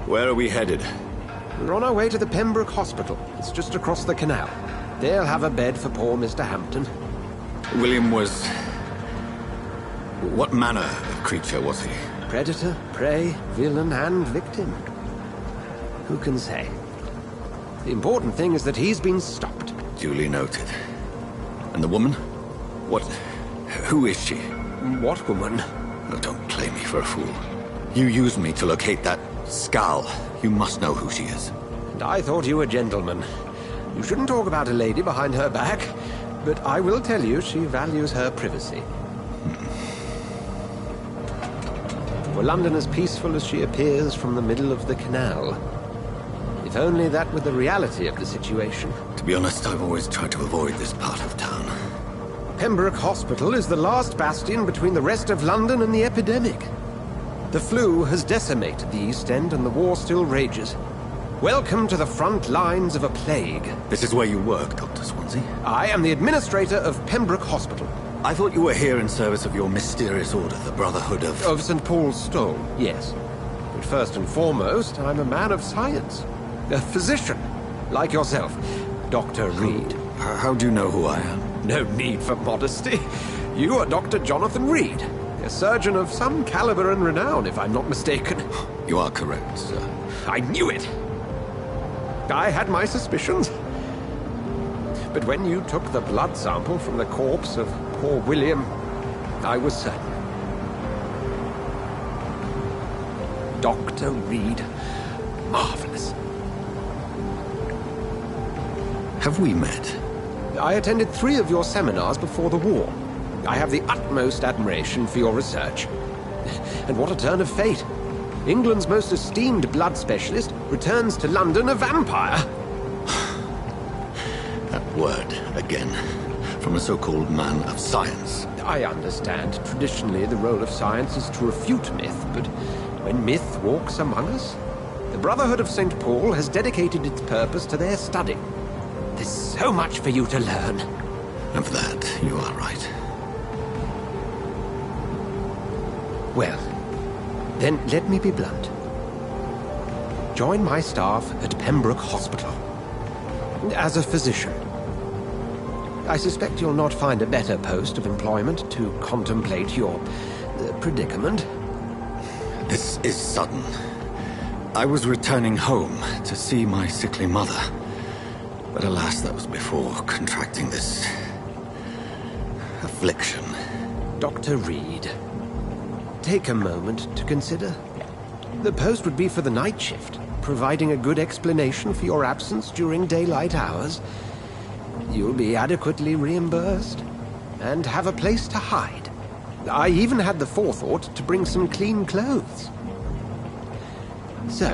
Where are we headed? We're on our way to the Pembroke Hospital. It's just across the canal. They'll have a bed for poor Mr. Hampton. William was... what manner of creature was he? Predator, prey, villain, and victim. Who can say? The important thing is that he's been stopped. Duly noted. And the woman? What... who is she? What woman? Oh, don't play me for a fool. You used me to locate that skull. You must know who she is. And I thought you a gentleman. You shouldn't talk about a lady behind her back, but I will tell you she values her privacy. For London as peaceful as she appears from the middle of the canal. If only that were the reality of the situation. To be honest, I've always tried to avoid this part of town. Pembroke Hospital is the last bastion between the rest of London and the epidemic. The flu has decimated the East End and the war still rages. Welcome to the front lines of a plague. This is where you work, Dr. Swansea? I am the administrator of Pembroke Hospital. I thought you were here in service of your mysterious order, the Brotherhood of... Of St. Paul's Stole, yes. But first and foremost, I'm a man of science. A physician, like yourself, Dr. Reed. How do you know who I am? No need for modesty. You are Dr. Jonathan Reed, a surgeon of some caliber and renown, if I'm not mistaken. You are correct, sir. I knew it! I had my suspicions. But when you took the blood sample from the corpse of poor William, I was certain. Dr. Reed. Marvelous. Have we met? I attended 3 of your seminars before the war. I have the utmost admiration for your research. And what a turn of fate. England's most esteemed blood specialist returns to London a vampire. That word, again, from a so-called man of science. I understand. Traditionally, the role of science is to refute myth, but when myth walks among us, the Brotherhood of St. Paul has dedicated its purpose to their study. There's so much for you to learn. Of that, you are right. Well, then let me be blunt. Join my staff at Pembroke Hospital. As a physician. I suspect you'll not find a better post of employment to contemplate your predicament. This is sudden. I was returning home to see my sickly mother. But alas, that was before contracting this affliction. Dr. Reed, take a moment to consider. The post would be for the night shift, providing a good explanation for your absence during daylight hours. You'll be adequately reimbursed, and have a place to hide. I even had the forethought to bring some clean clothes. So,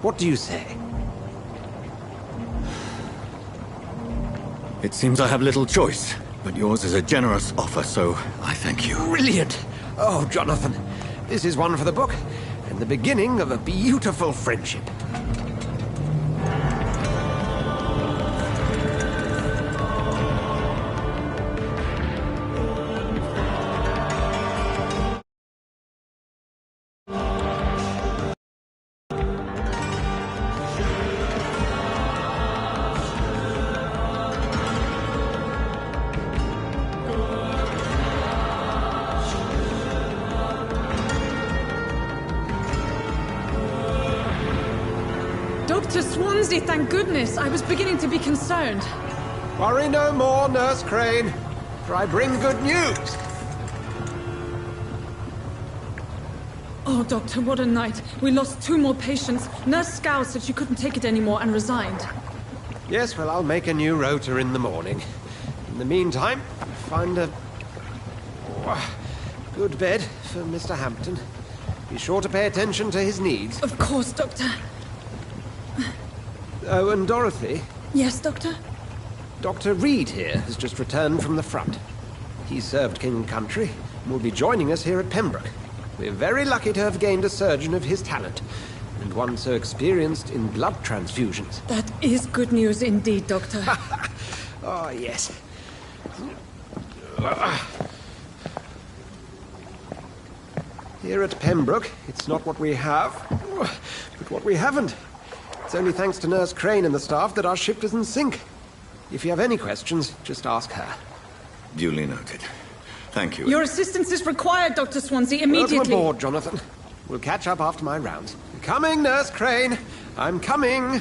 what do you say? It seems I have little choice, but yours is a generous offer, so I thank you. Brilliant! Oh, Jonathan, this is one for the book, and the beginning of a beautiful friendship. Dr. Swansea, thank goodness. I was beginning to be concerned. Worry no more, Nurse Crane, for I bring good news. Oh, Doctor, what a night. We lost 2 more patients. Nurse Scow said she couldn't take it anymore and resigned. Yes, well, I'll make a new rota in the morning. In the meantime, find a good bed for Mr. Hampton. Be sure to pay attention to his needs. Of course, Doctor. Oh, and Dorothy? Yes, Doctor? Dr. Reed here has just returned from the front. He served King and Country and will be joining us here at Pembroke. We're very lucky to have gained a surgeon of his talent, and one so experienced in blood transfusions. That is good news indeed, Doctor. Oh, yes. Here at Pembroke, it's not what we have, but what we haven't. It's only thanks to Nurse Crane and the staff that our ship doesn't sink. If you have any questions, just ask her. Duly noted. Thank you. Your assistance is required, Dr. Swansea, immediately. Welcome aboard, Jonathan. We'll catch up after my rounds. Coming, Nurse Crane. I'm coming.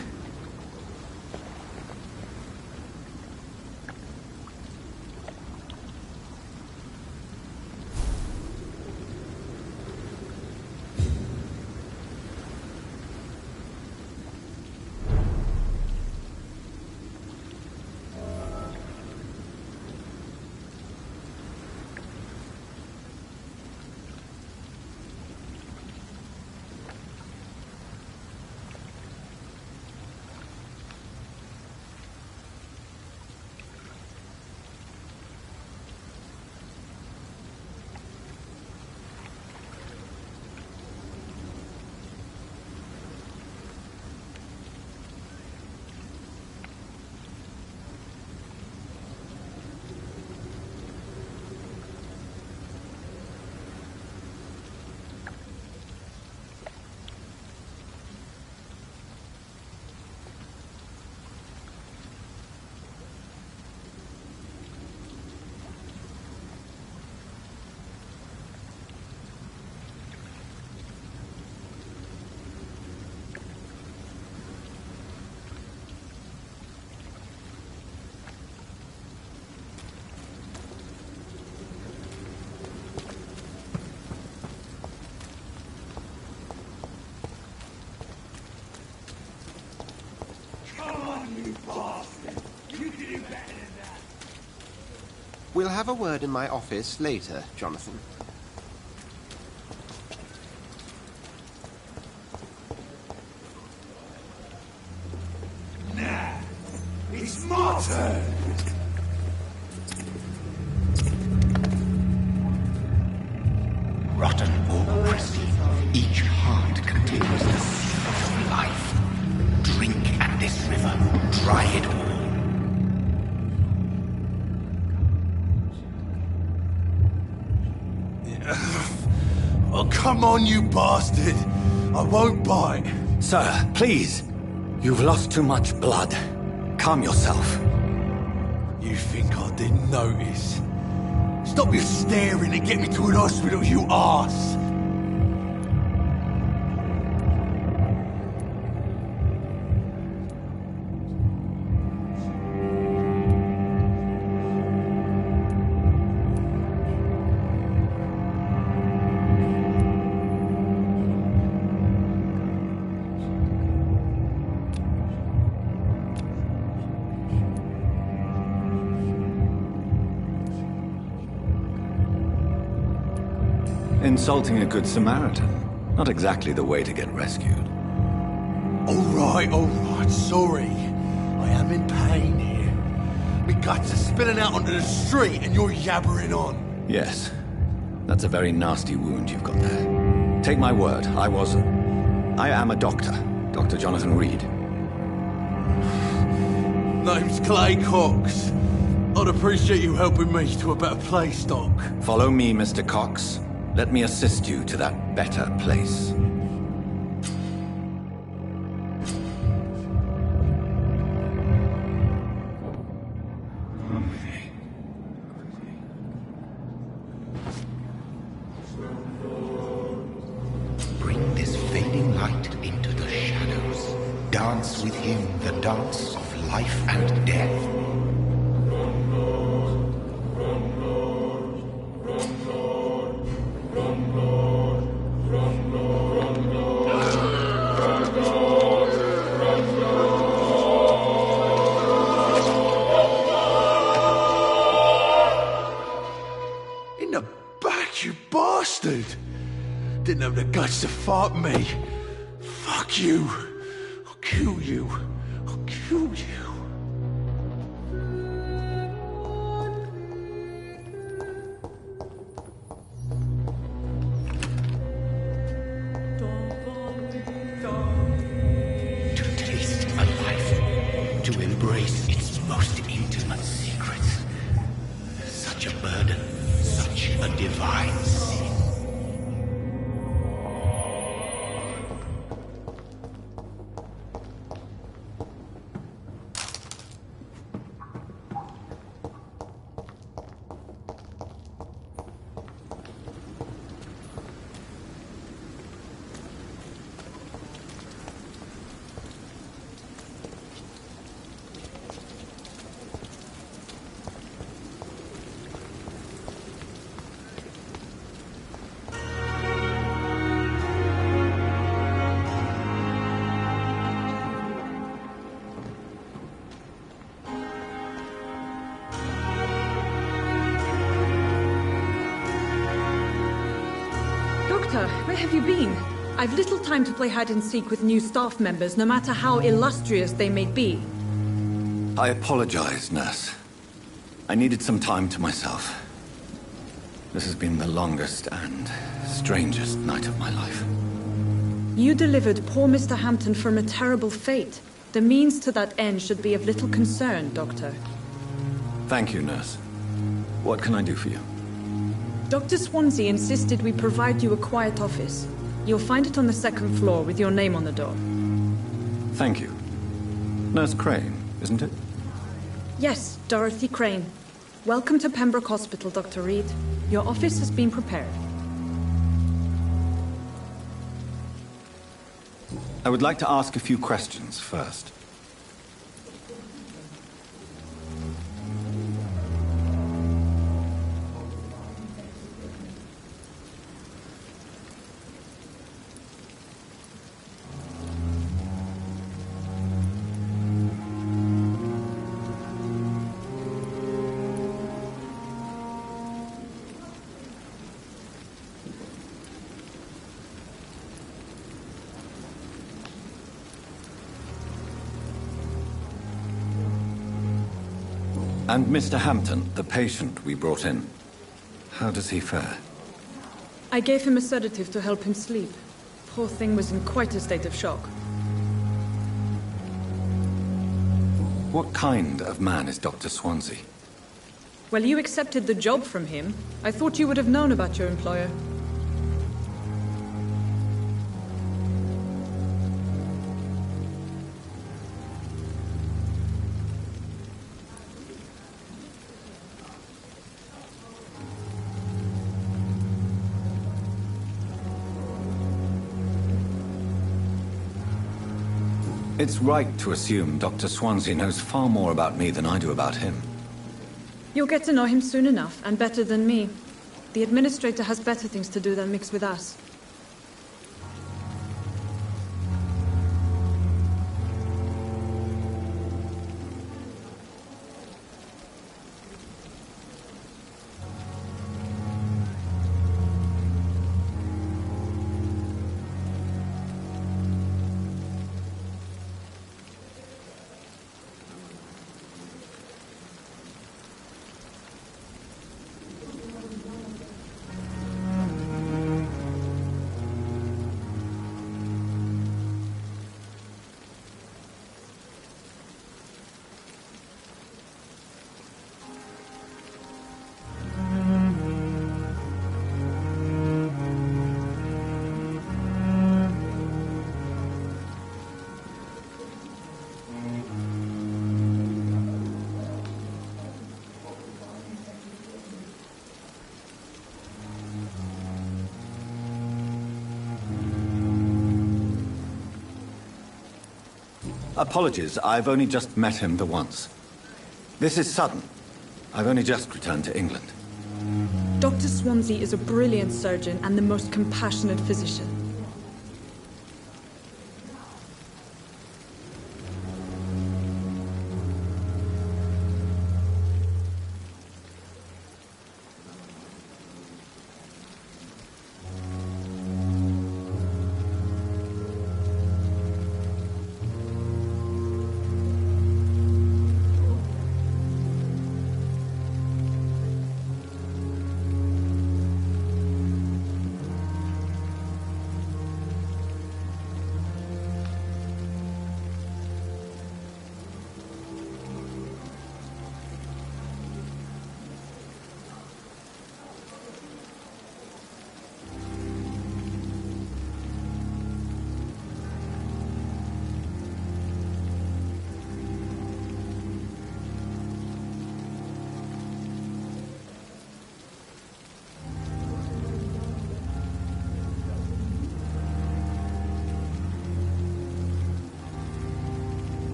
We'll have a word in my office later, Jonathan. Nah, it's my turn. Rotten or pristine, each heart contains the seed of life. Drink at this river, dry it all. Oh, come on, you bastard! I won't bite. Sir, please. You've lost too much blood. Calm yourself. You think I didn't notice? Stop your staring and get me to an hospital, you arse! Insulting a good Samaritan. Not exactly the way to get rescued. All right, sorry. I am in pain here. My guts are spilling out onto the street and you're yabbering on. Yes. That's a very nasty wound you've got there. Take my word, I am a doctor. Dr. Jonathan Reed. Name's Clay Cox. I'd appreciate you helping me to a better place, Doc. Follow me, Mr. Cox. Let me assist you to that better place. Bring this fading light into the shadows. Dance with him the dance of life and death. In the back, you bastard! Didn't have the guts to fight me. Fuck you. I'll kill you. I'll kill you. To taste a life, to embrace its most intimate secrets. Such a burden, such a divine sin. Doctor, where have you been? I've little time to play hide and seek with new staff members, no matter how illustrious they may be. I apologize, nurse. I needed some time to myself. This has been the longest and strangest night of my life. You delivered poor Mr. Hampton from a terrible fate. The means to that end should be of little concern, Doctor. Thank you, nurse. What can I do for you? Dr. Swansea insisted we provide you a quiet office. You'll find it on the second floor with your name on the door. Thank you. Nurse Crane, isn't it? Yes, Dorothy Crane. Welcome to Pembroke Hospital, Dr. Reed. Your office has been prepared. I would like to ask a few questions first. And Mr. Hampton, the patient we brought in, how does he fare? I gave him a sedative to help him sleep. Poor thing was in quite a state of shock. What kind of man is Dr. Swansea? Well, you accepted the job from him. I thought you would have known about your employer. It's right to assume Dr. Swansea knows far more about me than I do about him. You'll get to know him soon enough, and better than me. The administrator has better things to do than mix with us. Apologies, I've only just met him the once. This is sudden. I've only just returned to England. Dr. Swansea is a brilliant surgeon and the most compassionate physician.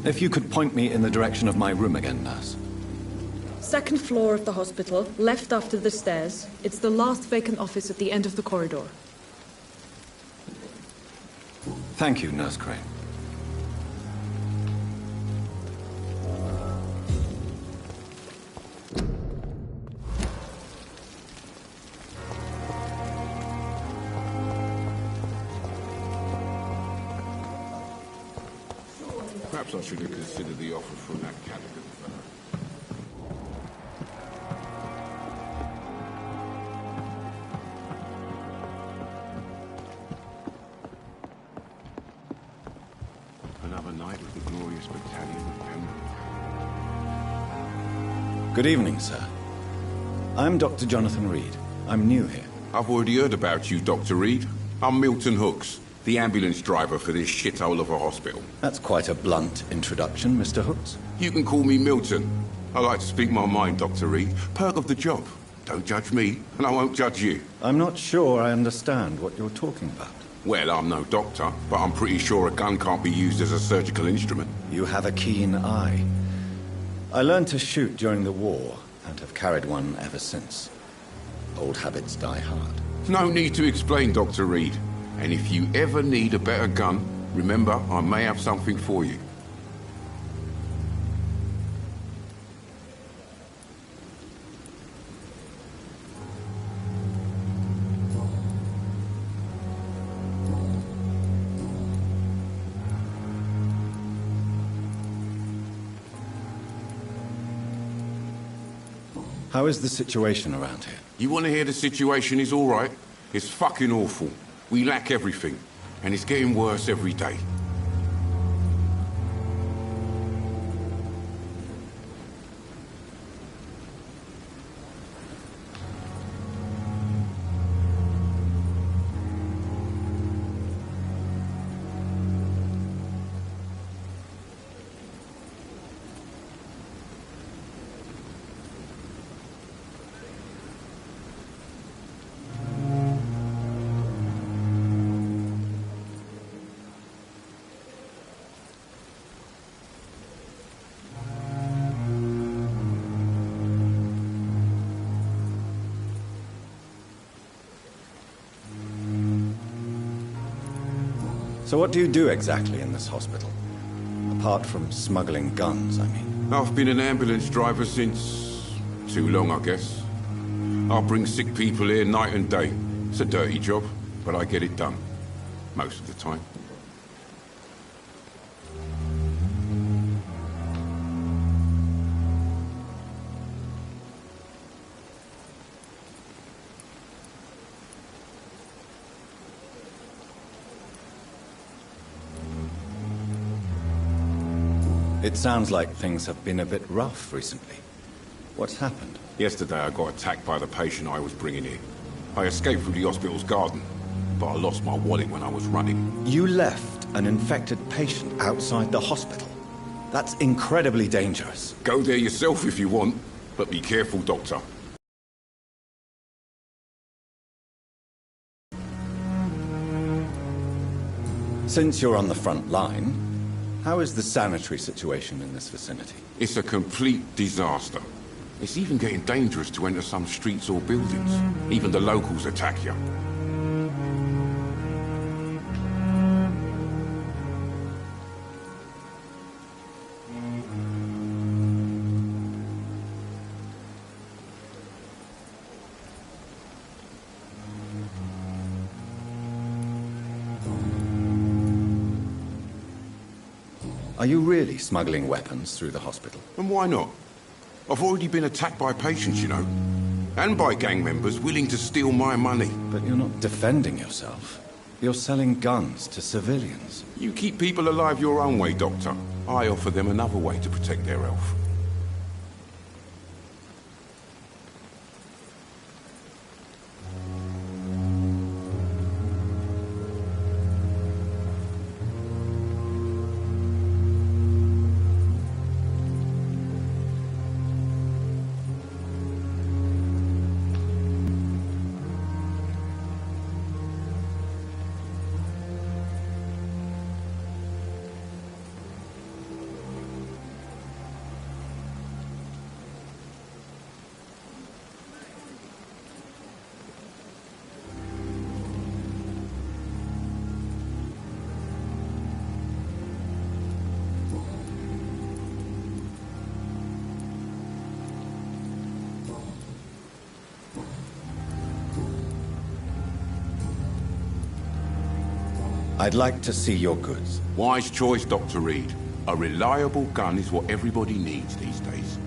If you could point me in the direction of my room again, nurse. Second floor of the hospital, left after the stairs. It's the last vacant office at the end of the corridor. Thank you, Nurse Crane. Perhaps I should have considered the offer from that Callaghan fellow. Another night with the glorious battalion of Pembroke. Good evening, sir. I'm Dr. Jonathan Reed. I'm new here. I've already heard about you, Dr. Reed. I'm Milton Hooks, the ambulance driver for this shithole of a hospital. That's quite a blunt introduction, Mr. Hooks. You can call me Milton. I like to speak my mind, Dr. Reed. Perk of the job. Don't judge me, and I won't judge you. I'm not sure I understand what you're talking about. Well, I'm no doctor, but I'm pretty sure a gun can't be used as a surgical instrument. You have a keen eye. I learned to shoot during the war, and have carried one ever since. Old habits die hard. No need to explain, Dr. Reed. And if you ever need a better gun, remember, I may have something for you. How is the situation around here? You want to hear the situation is all right? It's fucking awful. We lack everything, and it's getting worse every day. So what do you do exactly in this hospital? Apart from smuggling guns, I mean. I've been an ambulance driver since... too long, I guess. I bring sick people here night and day. It's a dirty job, but I get it done. Most of the time. It sounds like things have been a bit rough recently. What's happened? Yesterday I got attacked by the patient I was bringing here. I escaped through the hospital's garden, but I lost my wallet when I was running. You left an infected patient outside the hospital? That's incredibly dangerous. Go there yourself if you want, but be careful, Doctor. Since you're on the front line, how is the sanitary situation in this vicinity? It's a complete disaster. It's even getting dangerous to enter some streets or buildings. Even the locals attack you. Are you really smuggling weapons through the hospital? And why not? I've already been attacked by patients, you know. And by gang members willing to steal my money. But you're not defending yourself. You're selling guns to civilians. You keep people alive your own way, Doctor. I offer them another way to protect their health. I'd like to see your goods. Wise choice, Dr. Reed. A reliable gun is what everybody needs these days.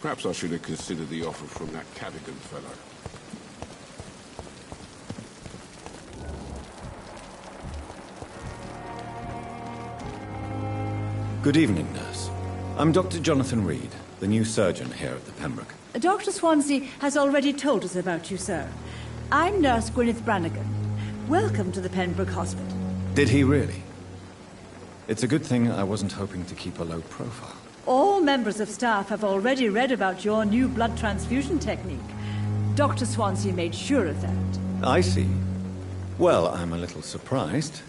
Perhaps I should have considered the offer from that Cadogan fellow. Good evening, nurse. I'm Dr. Jonathan Reed, the new surgeon here at the Pembroke. Dr. Swansea has already told us about you, sir. I'm Nurse Gwyneth Brannigan. Welcome to the Pembroke Hospital. Did he really? It's a good thing I wasn't hoping to keep a low profile. All members of staff have already read about your new blood transfusion technique. Dr. Swansea made sure of that. I see. Well, I'm a little surprised,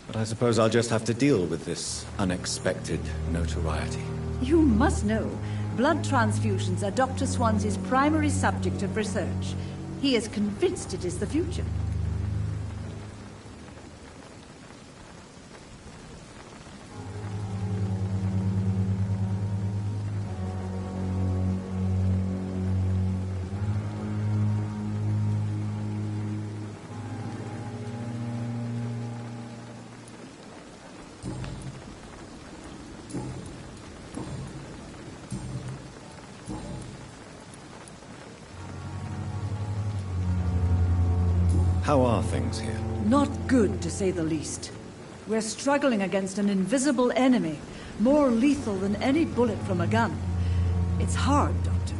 but I suppose I'll just have to deal with this unexpected notoriety. You must know, blood transfusions are Dr. Swansea's primary subject of research. He is convinced it is the future. How are things here? Not good, to say the least. We're struggling against an invisible enemy, more lethal than any bullet from a gun. It's hard, Doctor.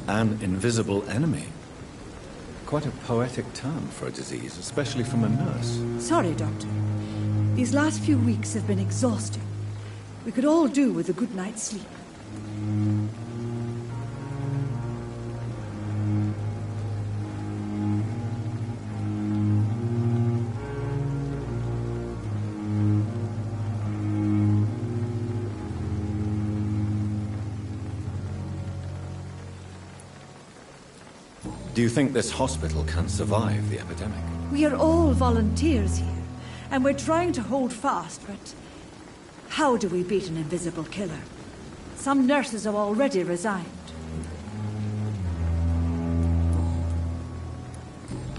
An invisible enemy. Quite a poetic term for a disease, especially from a nurse. Sorry, Doctor. These last few weeks have been exhausting. We could all do with a good night's sleep. Do you think this hospital can survive the epidemic? We are all volunteers here, and we're trying to hold fast, but how do we beat an invisible killer? Some nurses have already resigned.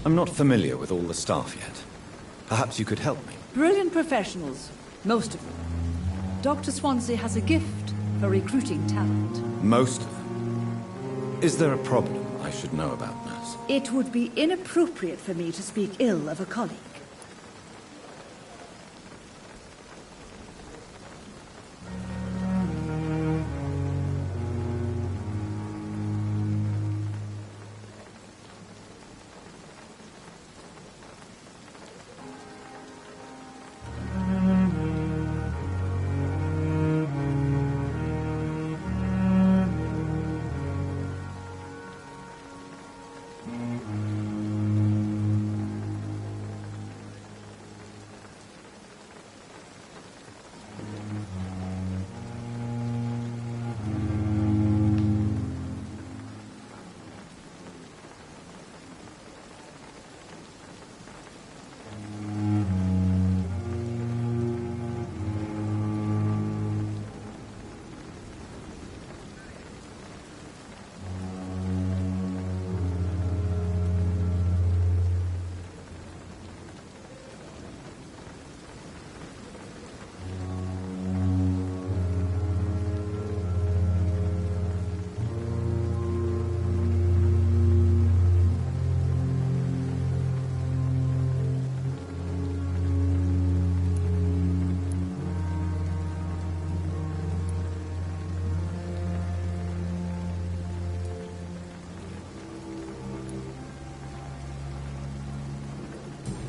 I'm not familiar with all the staff yet. Perhaps you could help me. Brilliant professionals, most of them. Dr. Swansea has a gift for recruiting talent. Most of them. Is there a problem I should know about, nurse? It would be inappropriate for me to speak ill of a colleague.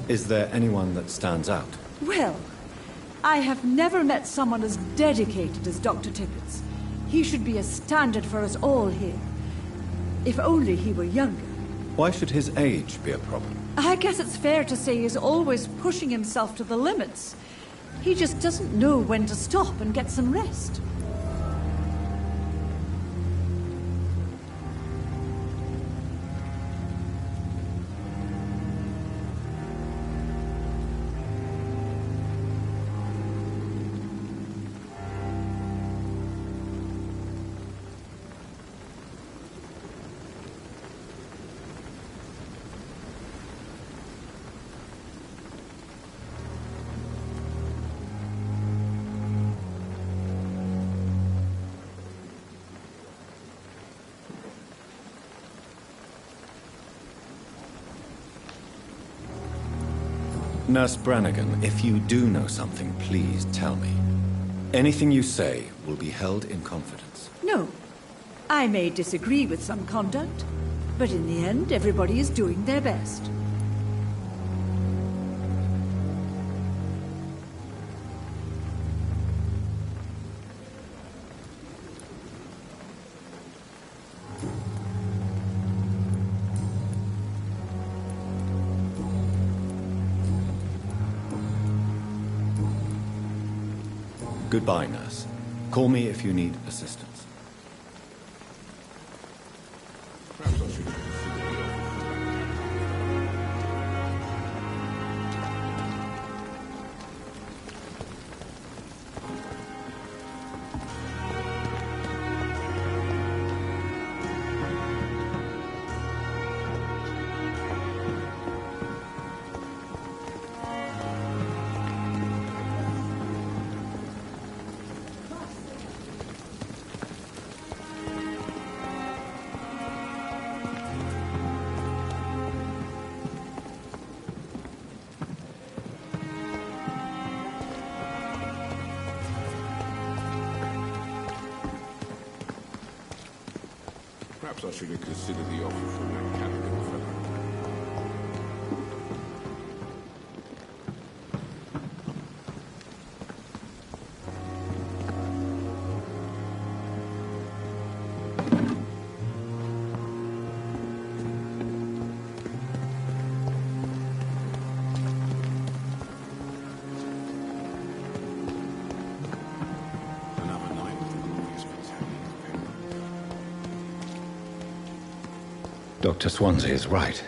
Is there anyone that stands out? Well, I have never met someone as dedicated as Dr. Tippett's. He should be a standard for us all here. If only he were younger. Why should his age be a problem? I guess it's fair to say he's always pushing himself to the limits. He just doesn't know when to stop and get some rest. Nurse Brannigan, if you do know something, please tell me. Anything you say will be held in confidence. No. I may disagree with some conduct, but in the end, everybody is doing their best. Goodbye, nurse. Call me if you need assistance. Perhaps I should consider the offer. Perhaps I should have considered the offer from that Callaghan fellow. Dr. Swansea is right.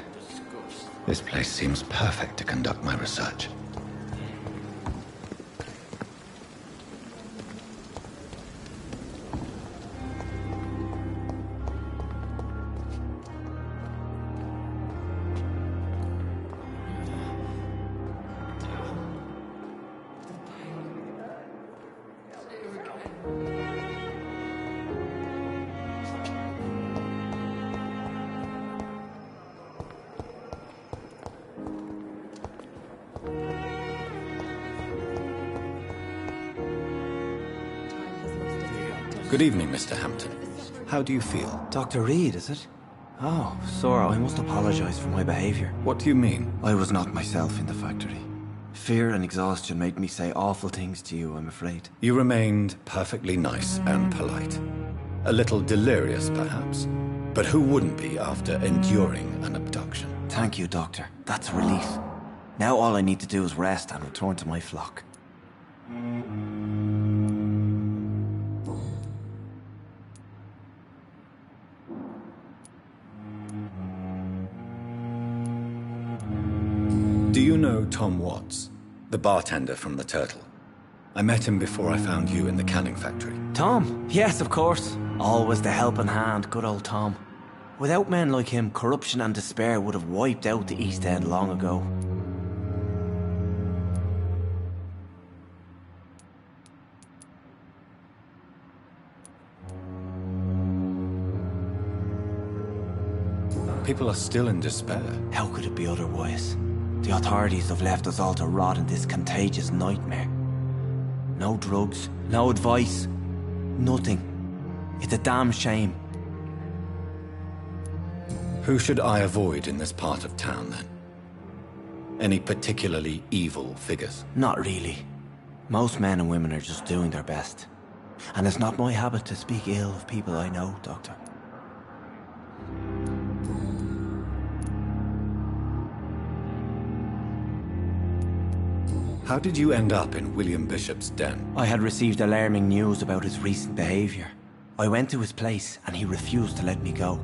This place seems perfect to conduct my research. Good evening, Mr. Hampton. How do you feel? Dr. Reed, is it? Oh, Sora, I must apologize for my behavior. What do you mean? I was not myself in the factory. Fear and exhaustion made me say awful things to you, I'm afraid. You remained perfectly nice and polite. A little delirious, perhaps. But who wouldn't be after enduring an abduction? Thank you, Doctor. That's a relief. Now all I need to do is rest and return to my flock. Do you know Tom Watts, the bartender from the Turtle? I met him before I found you in the canning factory. Tom? Yes, of course. Always the helping hand, good old Tom. Without men like him, corruption and despair would have wiped out the East End long ago. People are still in despair. How could it be otherwise? The authorities have left us all to rot in this contagious nightmare. No drugs, no advice, nothing. It's a damn shame. Who should I avoid in this part of town, then? Any particularly evil figures? Not really. Most men and women are just doing their best. And it's not my habit to speak ill of people I know, Doctor. How did you end up in William Bishop's den? I had received alarming news about his recent behavior. I went to his place and he refused to let me go.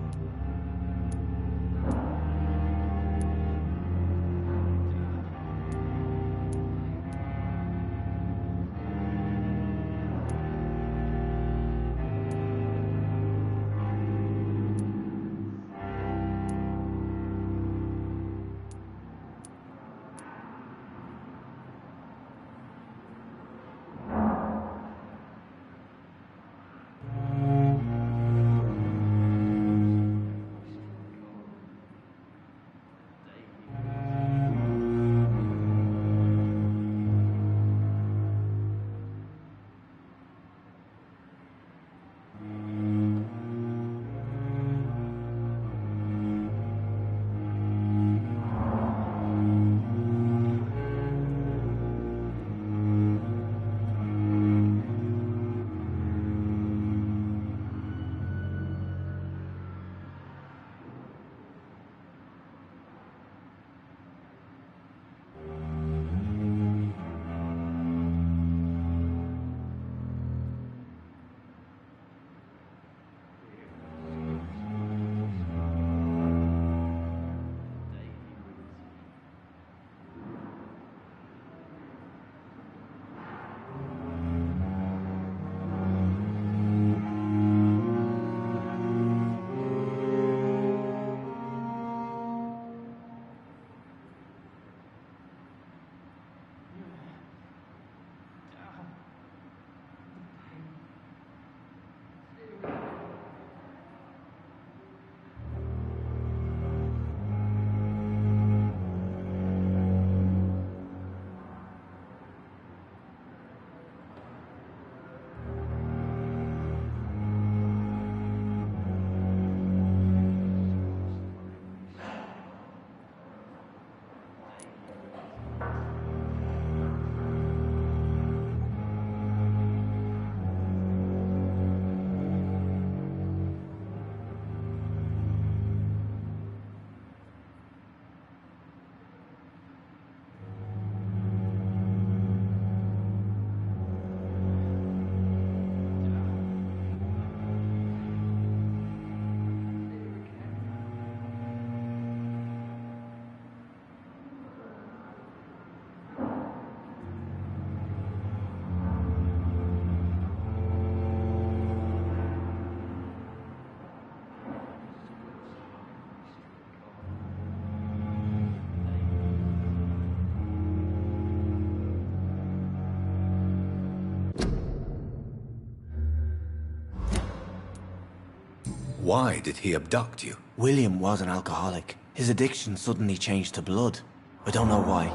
Why did he abduct you? William was an alcoholic. His addiction suddenly changed to blood. I don't know why.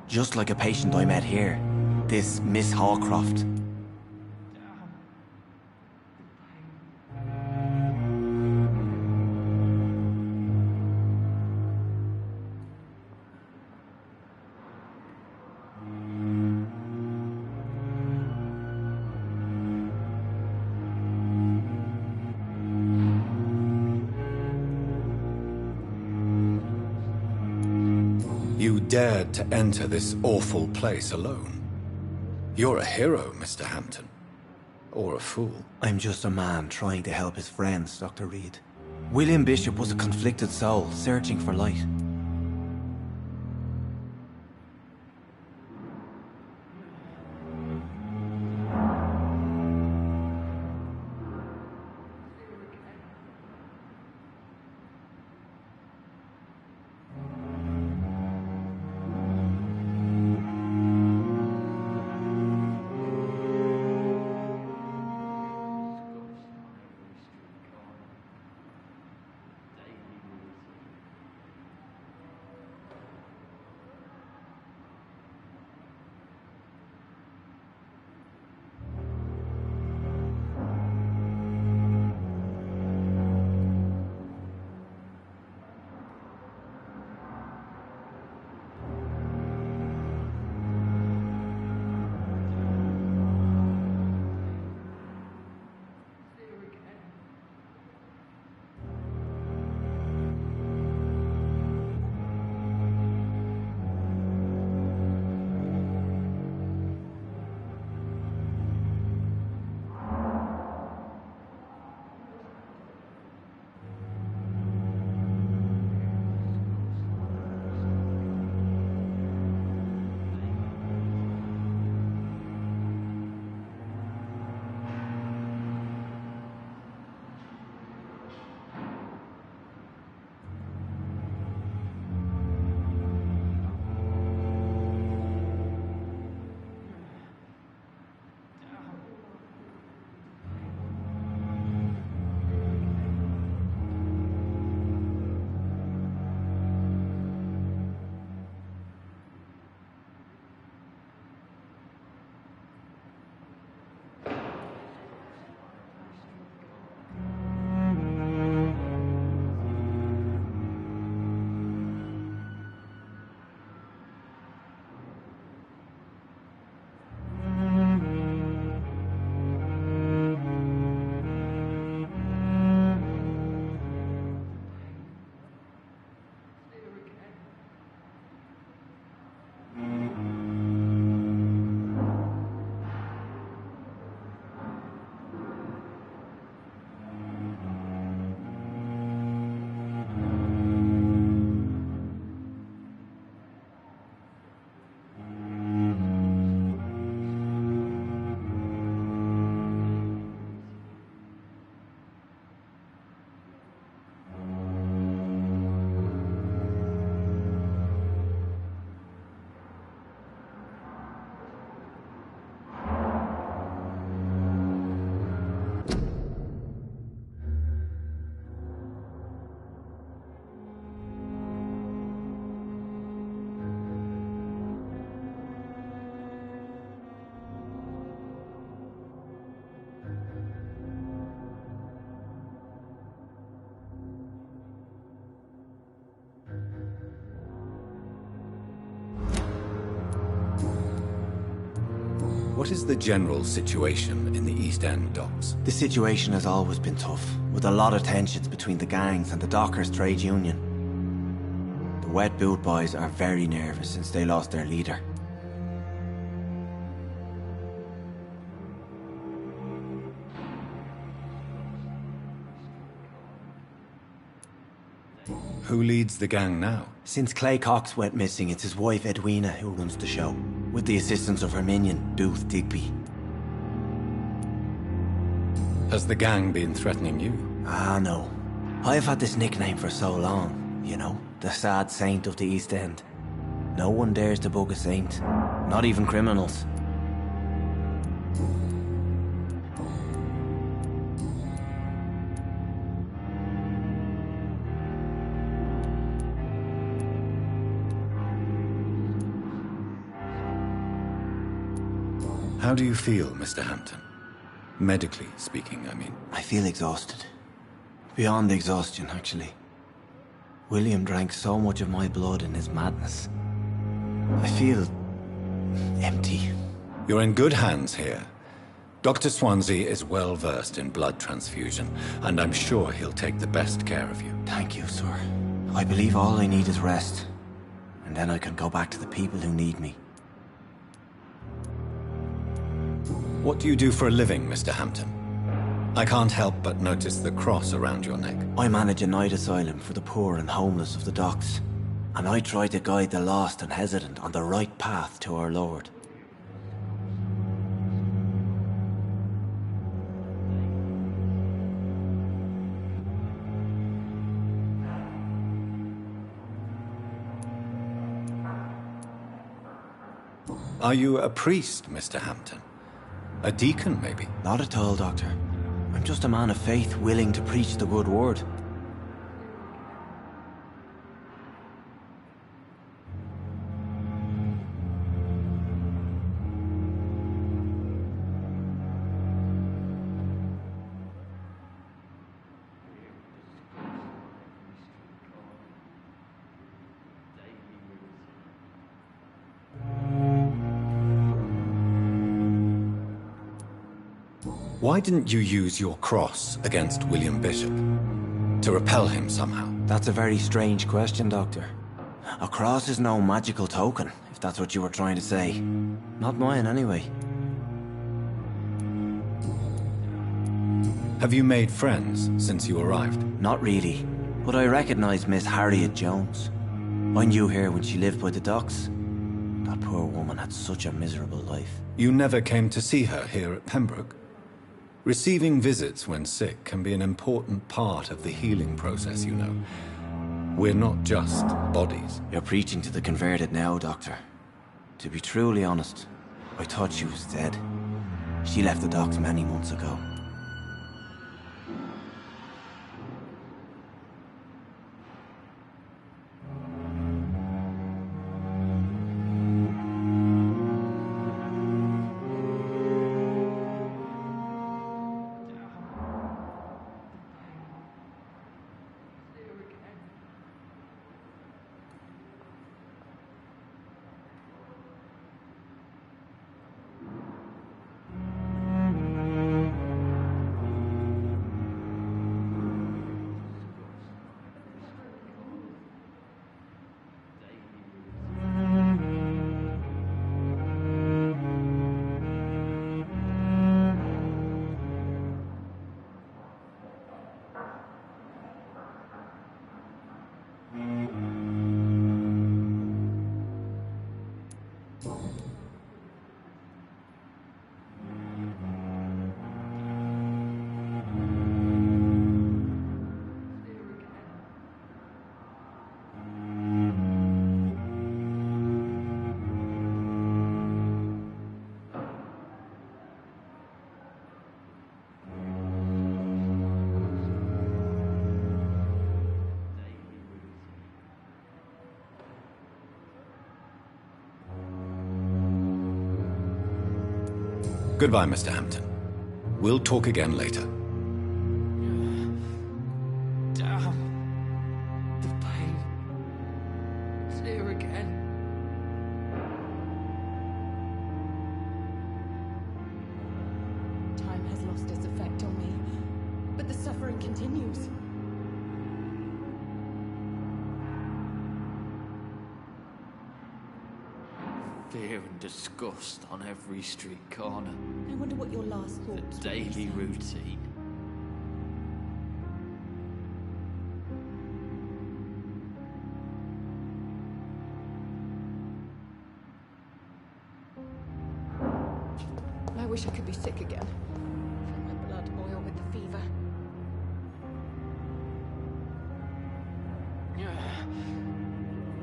Just like a patient I met here. This Miss Hawcroft. You dared to enter this awful place alone. You're a hero, Mr. Hampton. Or a fool. I'm just a man trying to help his friends, Dr. Reed. William Bishop was a conflicted soul, searching for light. What is the general situation in the East End docks? The situation has always been tough, with a lot of tensions between the gangs and the dockers' trade union. The wet boot boys are very nervous since they lost their leader. Who leads the gang now? Since Clay Cox went missing, it's his wife Edwina who runs the show, with the assistance of her minion, Booth Digby. Has the gang been threatening you? Ah, no. I've had this nickname for so long, you know, the sad saint of the East End. No one dares to bug a saint, not even criminals. How do you feel, Mr. Hampton? Medically speaking, I mean. I feel exhausted. Beyond exhaustion, actually. William drank so much of my blood in his madness. I feel empty. You're in good hands here. Dr. Swansea is well versed in blood transfusion, and I'm sure he'll take the best care of you. Thank you, sir. I believe all I need is rest. And then I can go back to the people who need me. What do you do for a living, Mr. Hampton? I can't help but notice the cross around your neck. I manage a night asylum for the poor and homeless of the docks. And I try to guide the lost and hesitant on the right path to our Lord. Are you a priest, Mr. Hampton? A deacon, maybe? Not at all, Doctor. I'm just a man of faith willing to preach the good word. Why didn't you use your cross against William Bishop? To repel him somehow? That's a very strange question, Doctor. A cross is no magical token, if that's what you were trying to say. Not mine, anyway. Have you made friends since you arrived? Not really, but I recognize Miss Harriet Jones. I knew her when she lived by the docks. That poor woman had such a miserable life. You never came to see her here at Pembroke? Receiving visits when sick can be an important part of the healing process, you know. We're not just bodies. You're preaching to the converted now, Doctor. To be truly honest, I thought she was dead. She left the docks many months ago. Goodbye, Mr. Hampton. We'll talk again later. Damn. The pain. It's here again. Time has lost its effect on me, but the suffering continues. Fear and disgust on every street corner. I wonder what your last The thoughts were. daily routine. I wish I could be sick again. Feel my blood boil with the fever.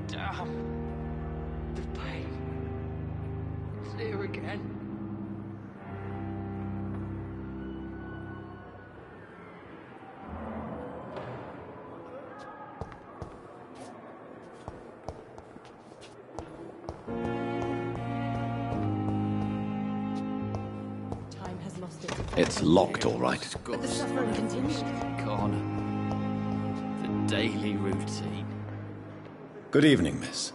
Damn. The pain. It's here again. It's locked, all right. But the suffering continues. Corner. The daily routine. Good evening, miss.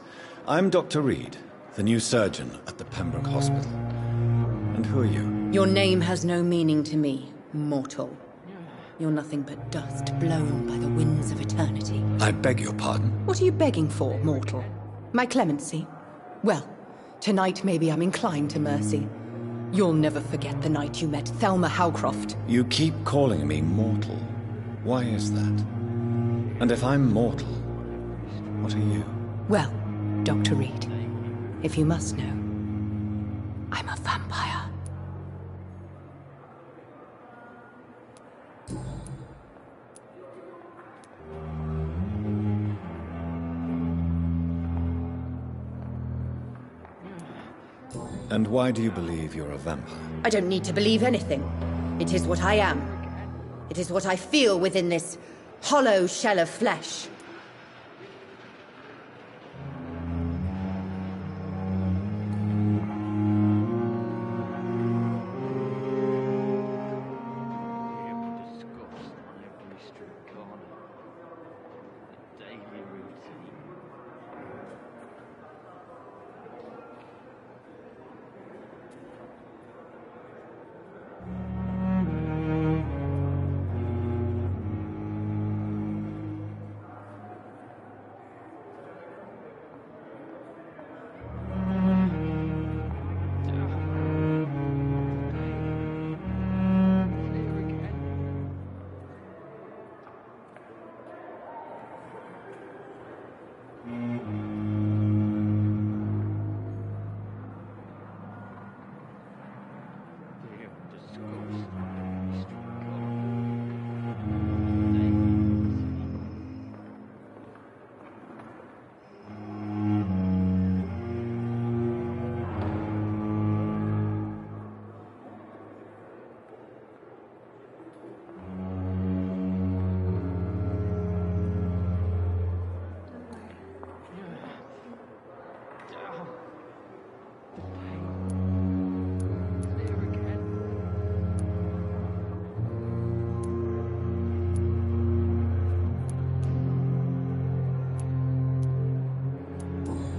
I'm Dr. Reed, the new surgeon at the Pembroke Hospital. And who are you? Your name has no meaning to me, mortal. You're nothing but dust blown by the winds of eternity. I beg your pardon? What are you begging for, mortal? My clemency? Well, tonight maybe I'm inclined to mercy. You'll never forget the night you met Thelma Howcroft. You keep calling me mortal. Why is that? And if I'm mortal, what are you? Well, Dr. Reed, if you must know, I'm a vampire. And why do you believe you're a vampire? I don't need to believe anything. It is what I am. It is what I feel within this hollow shell of flesh.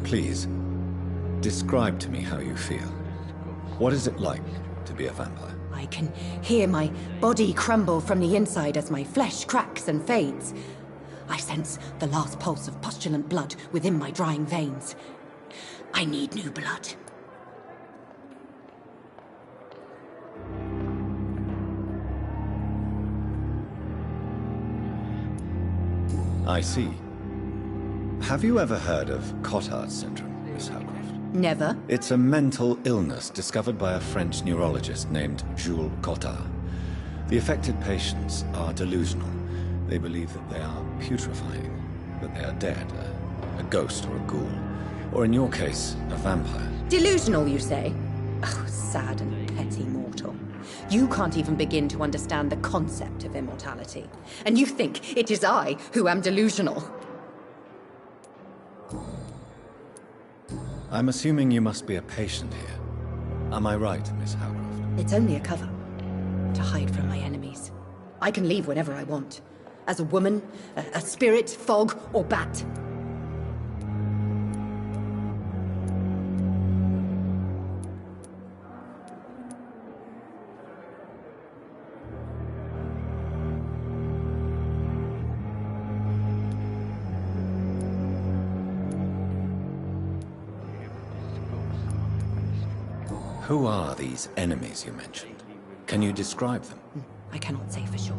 Please, describe to me how you feel. What is it like to be a vampire? I can hear my body crumble from the inside as my flesh cracks and fades. I sense the last pulse of pustulant blood within my drying veins. I need new blood. I see. Have you ever heard of Cotard syndrome, Miss Howcroft? Never. It's a mental illness discovered by a French neurologist named Jules Cotard. The affected patients are delusional. They believe that they are putrefying, that they are dead, a ghost or a ghoul, or in your case, a vampire. Delusional, you say? Oh, sad and petty mortal. You can't even begin to understand the concept of immortality. And you think it is I who am delusional. I'm assuming you must be a patient here. Am I right, Miss Howcroft? It's only a cover. To hide from my enemies. I can leave whenever I want. As a woman, a spirit, fog, or bat. Who are these enemies you mentioned? Can you describe them? I cannot say for sure.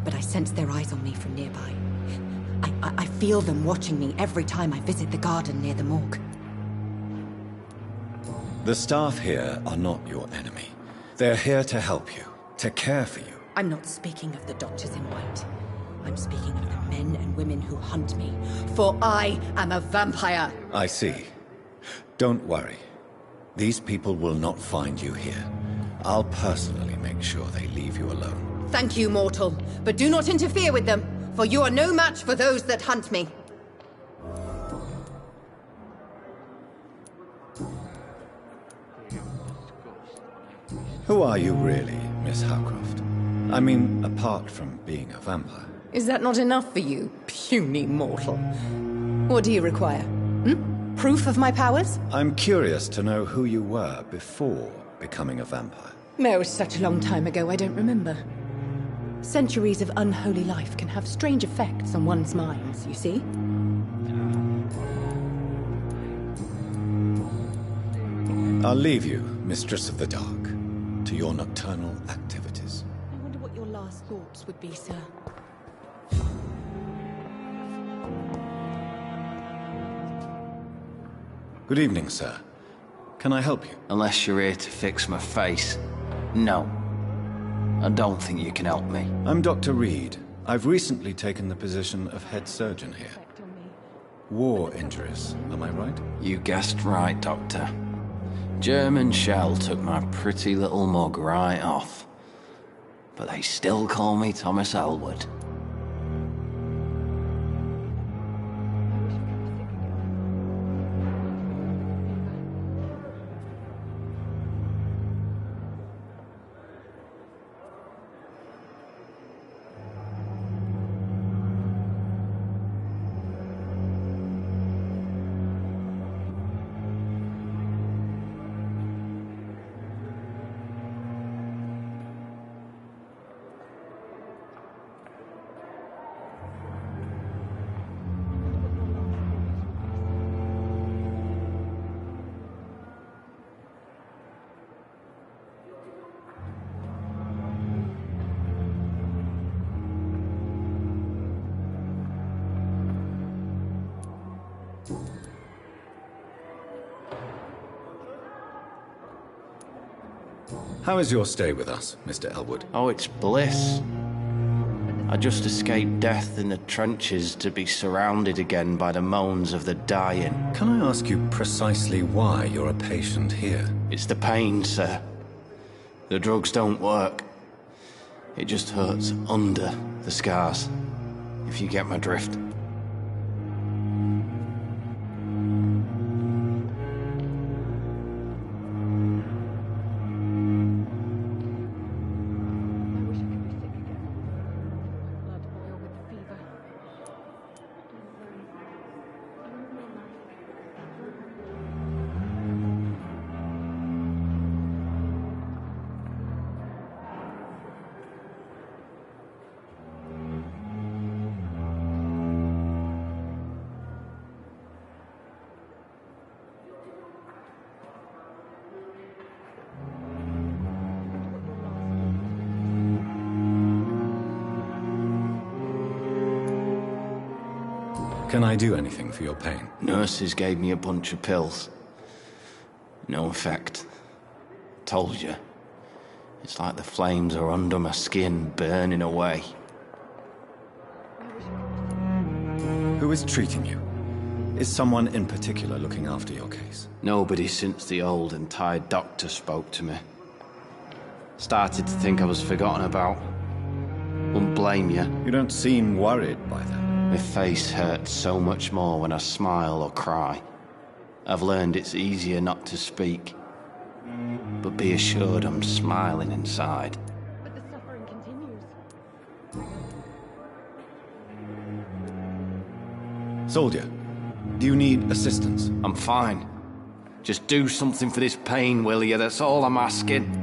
But I sense their eyes on me from nearby. I feel them watching me every time I visit the garden near the morgue. The staff here are not your enemy. They're here to help you, to care for you. I'm not speaking of the doctors in white. I'm speaking of the men and women who hunt me. For I am a vampire! I see. Don't worry. These people will not find you here. I'll personally make sure they leave you alone. Thank you, mortal. But do not interfere with them, for you are no match for those that hunt me. Who are you really, Miss Howcroft. I mean, apart from being a vampire. Is that not enough for you, puny mortal? What do you require? Proof of my powers? I'm curious to know who you were before becoming a vampire. It was such a long time ago, I don't remember. Centuries of unholy life can have strange effects on one's minds, you see? I'll leave you, Mistress of the Dark, to your nocturnal activities. I wonder what your last thoughts would be, sir. Good evening, sir. Can I help you? Unless you're here to fix my face. No. I don't think you can help me. I'm Dr. Reed. I've recently taken the position of head surgeon here. War injuries, am I right? You guessed right, Doctor. German shell took my pretty little mug right off. But they still call me Thomas Elwood. How is your stay with us, Mr. Elwood? Oh, it's bliss. I just escaped death in the trenches to be surrounded again by the moans of the dying. Can I ask you precisely why you're a patient here? It's the pain, sir. The drugs don't work. It just hurts under the scars, if you get my drift. Can I do anything for your pain? Nurses gave me a bunch of pills. No effect. Told you. It's like the flames are under my skin, burning away. Who is treating you? Is someone in particular looking after your case? Nobody since the old and tired doctor spoke to me. Started to think I was forgotten about. Wouldn't blame you. You don't seem worried by that. My face hurts so much more when I smile or cry. I've learned it's easier not to speak. But be assured I'm smiling inside. But the suffering continues. Soldier, do you need assistance? I'm fine. Just do something for this pain, will you? That's all I'm asking.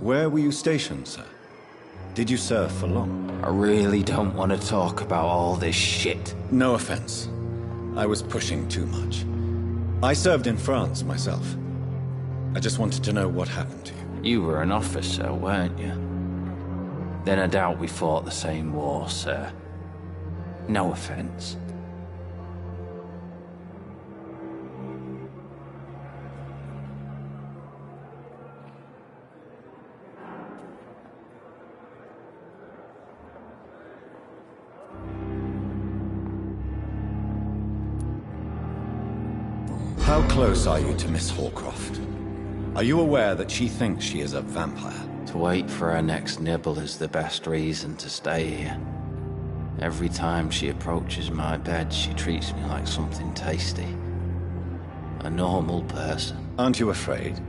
Where were you stationed, sir? Did you serve for long? I really don't want to talk about all this shit. No offense. I was pushing too much. I served in France myself. I just wanted to know what happened to you. You were an officer, weren't you? Then I doubt we fought the same war, sir. No offense. How close are you to Miss Hawcroft? Are you aware that she thinks she is a vampire? To wait for her next nibble is the best reason to stay here. Every time she approaches my bed, she treats me like something tasty. A normal person. Aren't you afraid?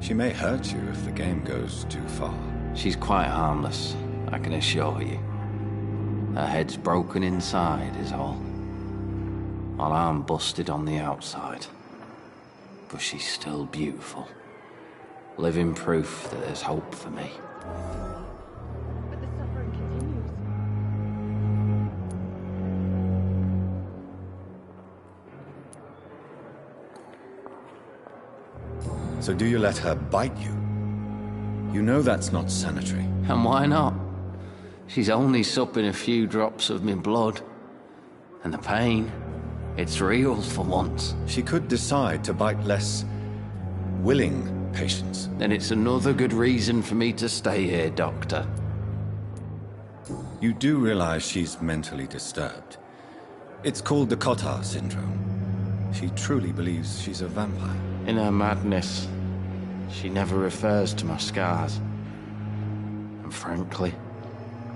She may hurt you if the game goes too far. She's quite harmless, I can assure you. Her head's broken inside is all. While I'm busted on the outside. But she's still beautiful. Living proof that there's hope for me. But the suffering continues. So do you let her bite you? You know that's not sanitary. And why not? She's only supping a few drops of me blood. And the pain, it's real for once. She could decide to bite less willing patients. Then it's another good reason for me to stay here, Doctor. You do realize she's mentally disturbed. It's called the Cotard syndrome. She truly believes she's a vampire. In her madness, she never refers to my scars. And frankly,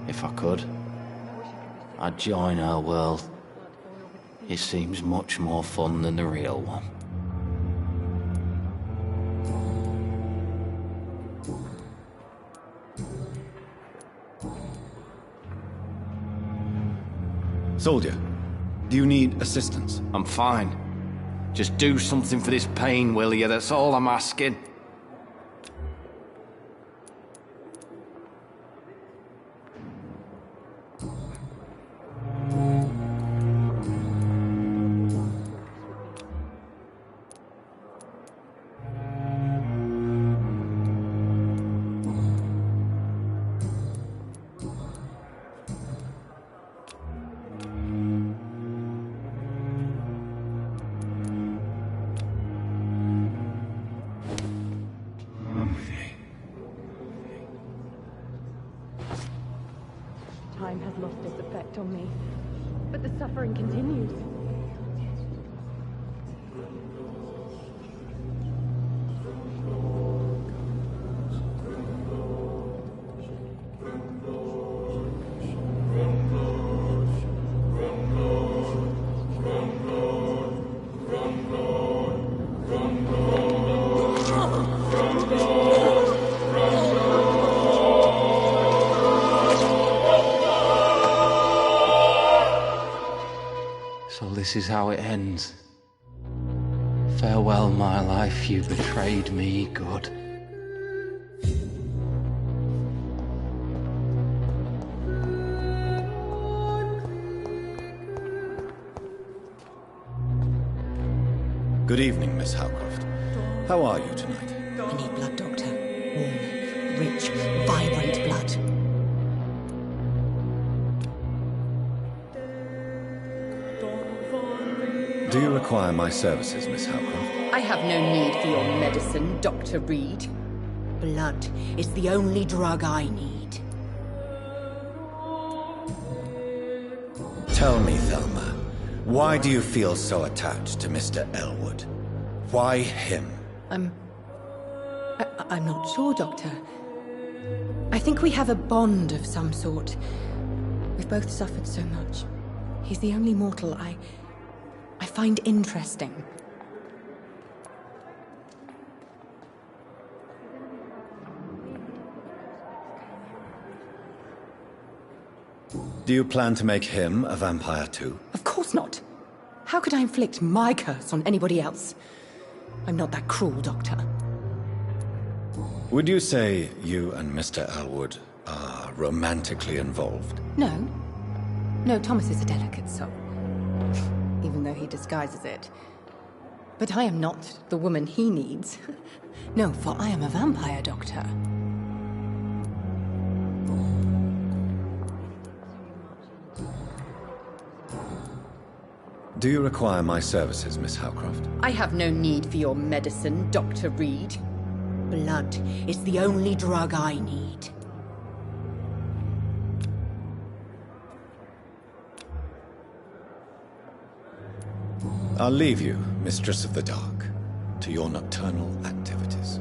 if I could, I'd join her world. It seems much more fun than the real one. Soldier, do you need assistance? I'm fine. Just do something for this pain, will you? That's all I'm asking. Time has lost its effect on me, but the suffering continues. So this is how it ends. Farewell, my life, you betrayed me, good. Good evening, Miss Howcroft. How are you tonight? I need blood, Doctor. Warm, rich, vibrant blood. Do you require my services, Miss Howcroft? I have no need for your medicine, Dr. Reed. Blood is the only drug I need. Tell me, Thelma, why do you feel so attached to Mr. Elwood? Why him? I'm not sure, Doctor. I think we have a bond of some sort. We've both suffered so much. He's the only mortal I find interesting. Do you plan to make him a vampire too? Of course not. How could I inflict my curse on anybody else? I'm not that cruel, Doctor. Would you say you and Mr. Elwood are romantically involved? No. No, Thomas is a delicate soul. Even though he disguises it. But I am not the woman he needs. No, for I am a vampire, Doctor. Do you require my services, Miss Howcroft? I have no need for your medicine, Dr. Reed. Blood is the only drug I need. I'll leave you, Mistress of the Dark, to your nocturnal activities.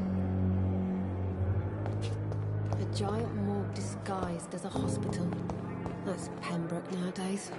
giant morgue disguised as a hospital. That's Pembroke nowadays.